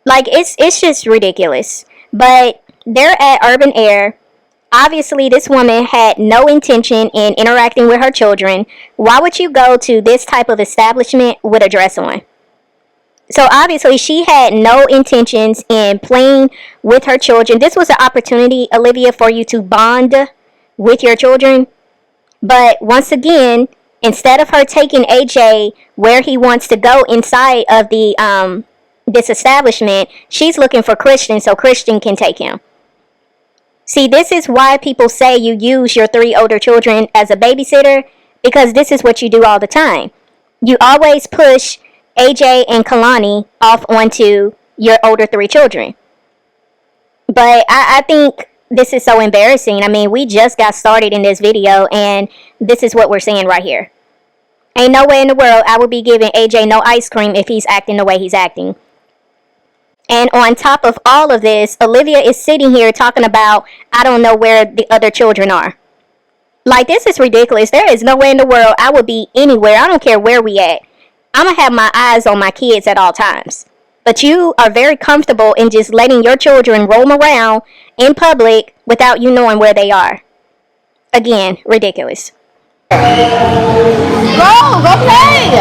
Like, it's just ridiculous. But they're at Urban Air. Obviously, this woman had no intention in interacting with her children. Why would you go to this type of establishment with a dress on? So obviously, she had no intentions in playing with her children. This was an opportunity, Olivia, for you to bond with your children. But once again, instead of her taking AJ where he wants to go inside of the this establishment, she's looking for Christian so Christian can take him. See, this is why people say you use your 3 older children as a babysitter, because this is what you do all the time. You always push AJ and Kalani off onto your older 3 children. But I think this is so embarrassing. I mean, we just got started in this video, and this is what we're seeing right here. Ain't no way in the world I would be giving AJ no ice cream if he's acting the way he's acting. And on top of all of this, Olivia is sitting here talking about, I don't know where the other children are. Like, this is ridiculous. There is no way in the world I would be anywhere. I don't care where we at. I'm going to have my eyes on my kids at all times. But you are very comfortable in just letting your children roam around in public without you knowing where they are. Again, ridiculous. Go play.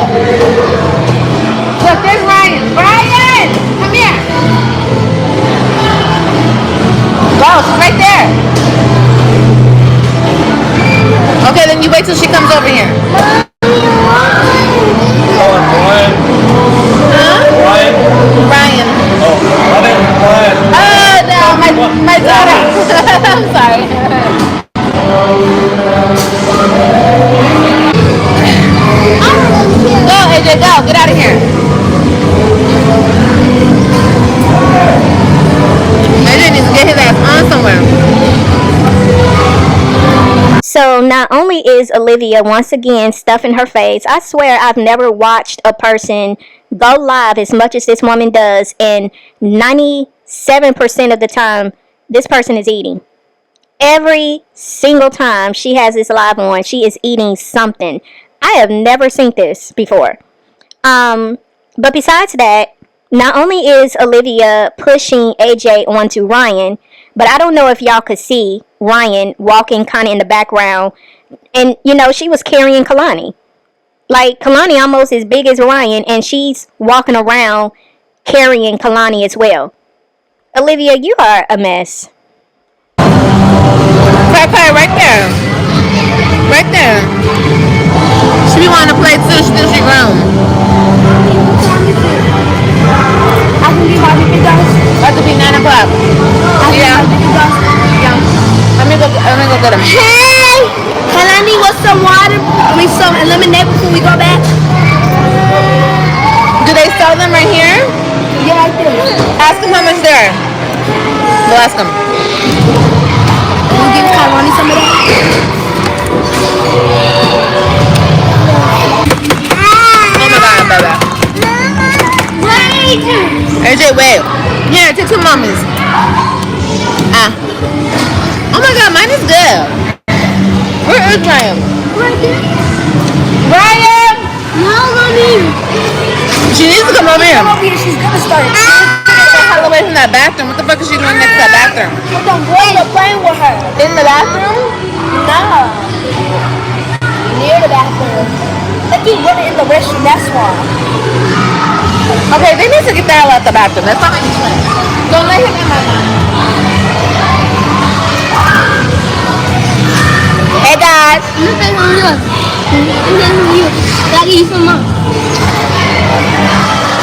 Look, there's Ryan. Ryan, come here. Go, she's right there. Okay, then you wait till she comes over here. only is Olivia once again stuffing her face. I swear I've never watched a person go live as much as this woman does, and 97% of the time, this person is eating. Every single time she has this live on, she is eating something. I have never seen this before. But besides that, not only is Olivia pushing AJ onto Ryan, but I don't know if y'all could see Ryan walking kind of in the background. And, you know, she was carrying Kalani. Like, Kalani almost as big as Ryan, and she's walking around carrying Kalani as well. Olivia, you are a mess. Right there. Right there. She be wanting to play too. She thinks she grown. I can be my baby dolls. About to be 9 o'clock. Yeah. Let me go get them. Hey! Can I need some water? I mean some lemonade before we go back? Do they sell them right here? Yeah, I do. Ask them how much they're. We'll ask them. Can you give Kalani some of that? Oh my god, baby. Wait! AJ, wait. Yeah, take some mommies. Oh my god, mine is good. Where is Ryan? Right there. Ryan! No, mommy. She needs to come over here. Come over here, she's gonna start. All the way from that bathroom. What the fuck is she doing next to that bathroom? But the boys are playing with her. In the bathroom? No. Near the bathroom. They keep running in the restroom, that's why. Okay, they need to get the hell out the bathroom. That's not my plan. Don't let him in my mind. Hey guys.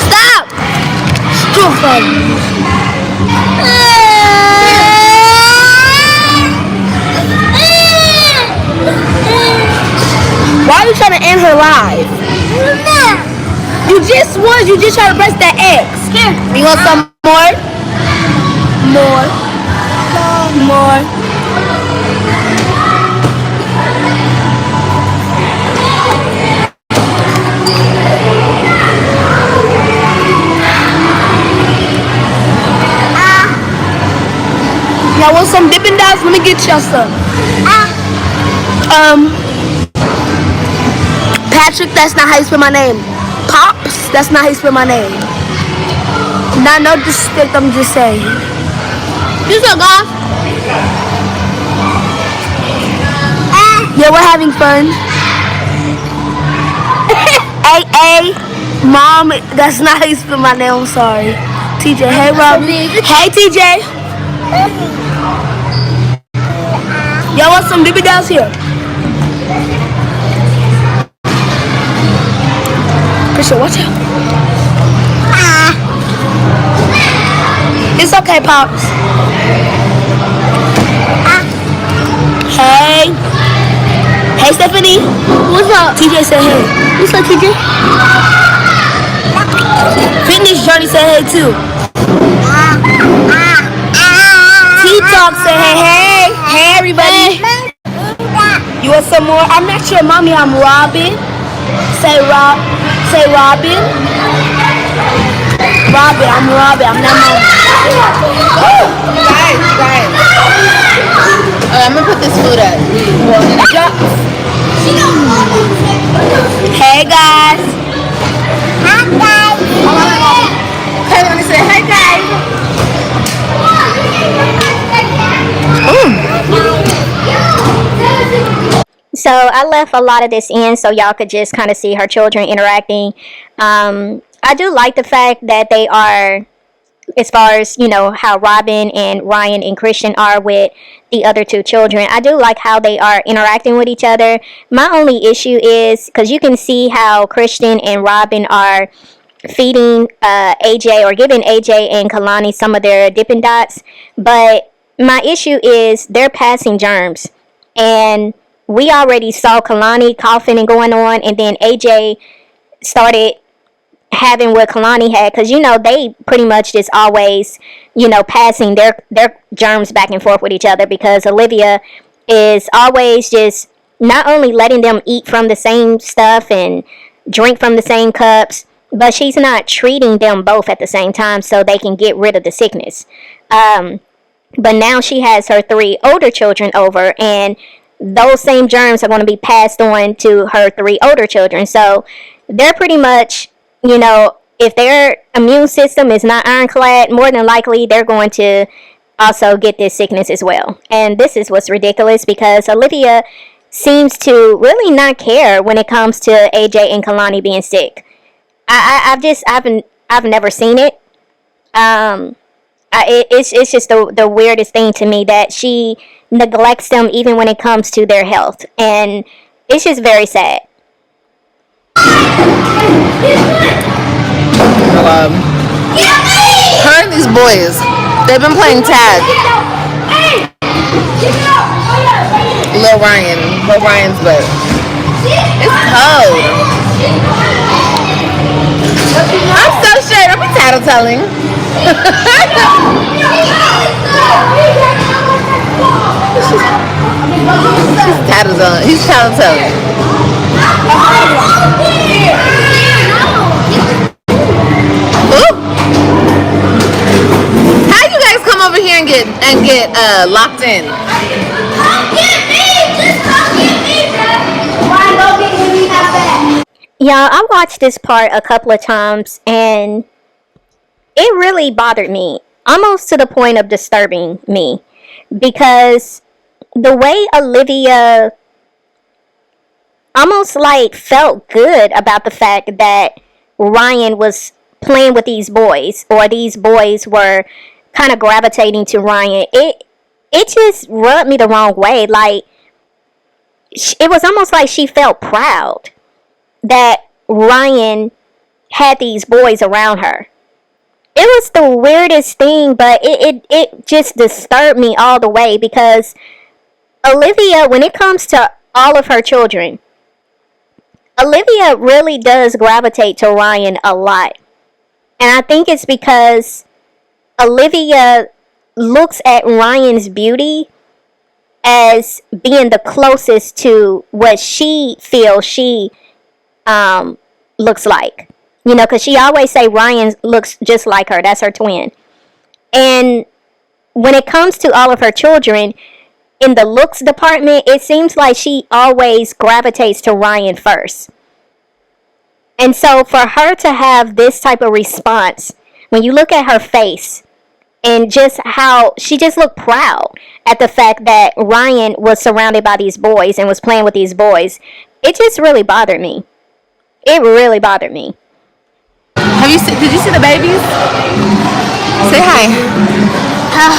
Stop! Stupid. Why are you trying to end her live? You just was. You just trying to press that X. Here. You want some more? More. Y'all want some Dippin' Dots? Let me get y'all some. Patrick, that's not how you spell my name. Pops, that's not how you spell my name. Not no disrespect, I'm just saying. You so gone? Yeah, we're having fun. Hey, Mom, that's not how you spell my name, I'm sorry. TJ, hey Robin. Hey TJ. Y'all want some baby dolls here? Christian, watch out. It's okay, Pops. Hey. Hey, Stephanie. What's up? TJ said hey. What's up, TJ? Fitness Johnny said hey, too. T-Talk said hey. Hey, everybody. You want some more? I'm not your mommy. I'm Robin. Say Robin. Robin, I'm Robin. I'm not mom. Guys. I'm gonna put this food up. Hey guys. Hi guys. Okay, let me say hi guys. So I left a lot of this in so y'all could just kind of see her children interacting. I do like the fact that they are, as far as, you know, how Robin and Ryan and Christian are with the other two children. I do like how they are interacting with each other. My only issue is, because you can see how Christian and Robin are feeding AJ or giving AJ and Kalani some of their Dippin' Dots. But my issue is they're passing germs. And we already saw Kalani coughing and going on, and then AJ started having what Kalani had, because, you know, they pretty much just always, you know, passing their germs back and forth with each other, because Olivia is always just not only letting them eat from the same stuff and drink from the same cups, but she's not treating them both at the same time so they can get rid of the sickness. But now she has her 3 older children over, and those same germs are going to be passed on to her 3 older children. So they're pretty much, if their immune system is not ironclad, more than likely they're going to also get this sickness as well. And this is what's ridiculous, because Olivia seems to really not care when it comes to AJ and Kalani being sick. I've never seen it. It's just the weirdest thing to me that she neglects them even when it comes to their health, and it's just very sad. Her and these boys, they've been playing tag. Lil Ryan's butt. It's cold. I'm so sure. Don't be tattletelling. He's tattletelling. Ooh. How you guys come over here and get locked in? Come get me! Just come get me, bro! Why don't get me that bad? Yeah, I watched this part a couple of times, and it really bothered me, almost to the point of disturbing me, because the way Olivia almost like felt good about the fact that Ryan was playing with these boys, or these boys were kind of gravitating to Ryan, it just rubbed me the wrong way. Like, it was almost like she felt proud that Ryan had these boys around her. It was the weirdest thing, but it just disturbed me all the way, because Olivia, when it comes to all of her children, Olivia really does gravitate to Ryan a lot. And I think it's because Olivia looks at Ryan's beauty as being the closest to what she feels she looks like. Because she always say Ryan looks just like her. That's her twin. And when it comes to all of her children, in the looks department, it seems like she always gravitates to Ryan first. And so for her to have this type of response, when you look at her face, and just how she just looked proud at the fact that Ryan was surrounded by these boys and was playing with these boys, it just really bothered me. It really bothered me. Did you see the babies? Say hi. Hi.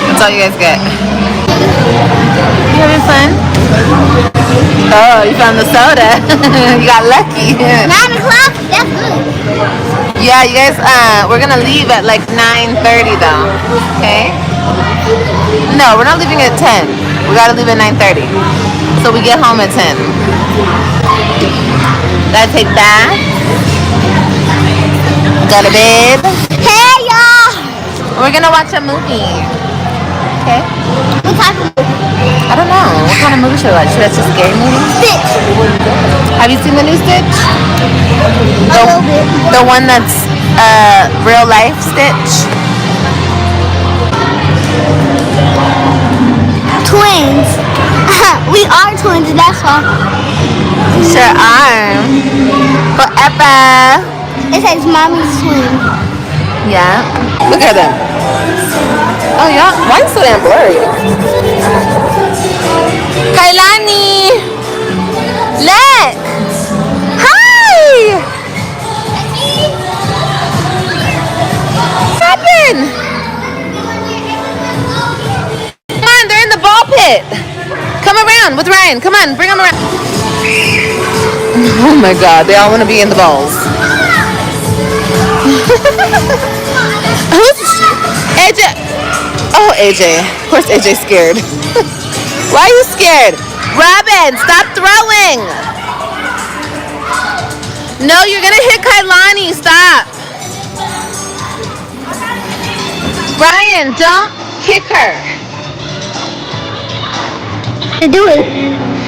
That's all you guys get. You having fun? Oh, you found the soda. You got lucky. 9 o'clock? That's good. Yeah, you guys, we're gonna leave at like 9:30 though. Okay? No, we're not leaving at 10. We gotta leave at 9:30. So we get home at 10. Gotta take bath. Go to bed. Hey, y'all! We're gonna watch a movie. Okay? What type of movie? I don't know. What kind of movie should I watch? Should I watch a scary movie? Stitch. Have you seen the new Stitch? A little bit. The one that's real life Stitch? Twins. We are twins, that's all. Sure are. Forever. It says mommy's twin. Yeah. Look at them. Oh, yeah. Mine's so damn blurry. Kailani! Look! Hi! What happened? Come on, they're in the ball pit. Come around with Ryan. Come on, bring them around. Oh my god, they all want to be in the balls. Who's AJ? Oh, AJ. Of course AJ's scared. Why are you scared? Robin, stop throwing. No, you're going to hit Kailani. Stop. Ryan, don't kick her. To do it.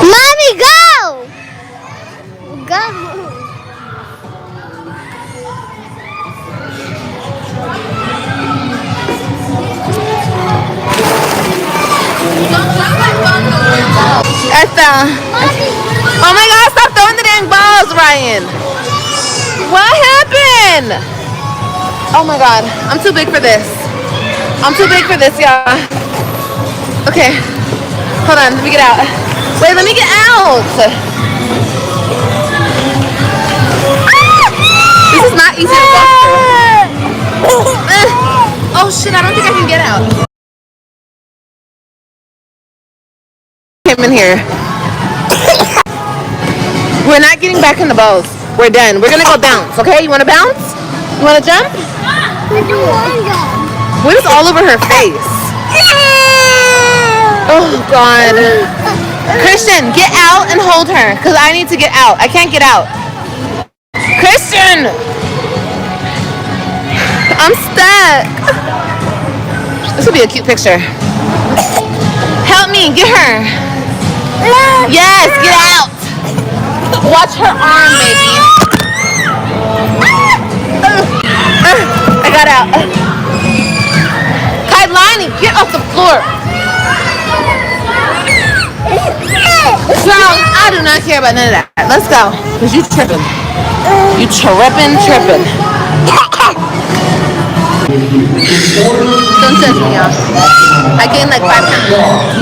Mommy, go! Go! Oh my God, stop throwing the dang balls, Ryan. What happened? Oh my God, I'm too big for this. I'm too big for this, y'all. Okay, hold on, let me get out. Wait, let me get out. This is not easy to walk through. Oh shit, I don't think I can get out. Came in here. We're not getting back in the balls. We're done. We're gonna go bounce, okay? You wanna bounce? You wanna jump? I don't want to. What is all over her face? Oh God. Christian, get out and hold her, because I need to get out. I can't get out. Christian! I'm stuck. This will be a cute picture. Help me, get her. Yes, get out. Watch her arm, baby. I got out. Kailani, get off the floor. Girl, I do not care about none of that. Let's go. Because you tripping. You tripping. Don't touch me, y'all. I gained like 5 pounds.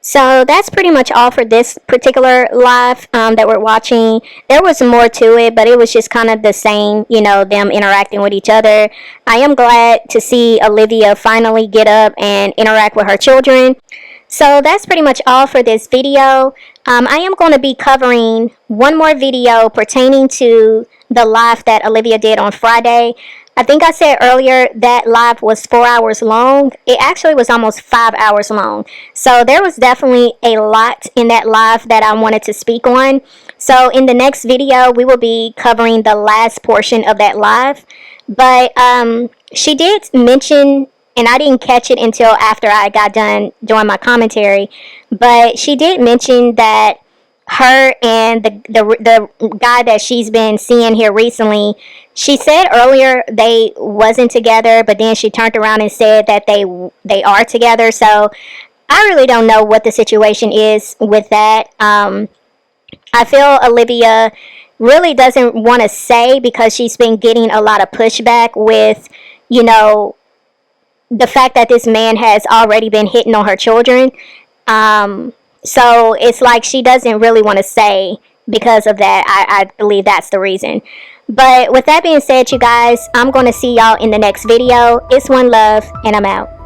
So that's pretty much all for this particular live that we're watching. There was more to it, but it was just kind of the same, you know, them interacting with each other. I am glad to see Olivia finally get up and interact with her children. So that's pretty much all for this video. I am going to be covering one more video pertaining to the live that Olivia did on Friday. I think I said earlier that live was 4 hours long. It actually was almost 5 hours long. So there was definitely a lot in that live that I wanted to speak on. So in the next video, we will be covering the last portion of that live. But she did mention, and I didn't catch it until after I got done doing my commentary, but she did mention that her and the guy that she's been seeing here recently, she said earlier they wasn't together, but then she turned around and said that they are together. So I really don't know what the situation is with that. I feel Olivia really doesn't want to say, because she's been getting a lot of pushback with, you know, the fact that this man has already been hitting on her children. So it's like she doesn't really want to say because of that. I believe that's the reason. But with that being said, you guys, I'm going to see y'all in the next video. It's OneLove, and I'm out.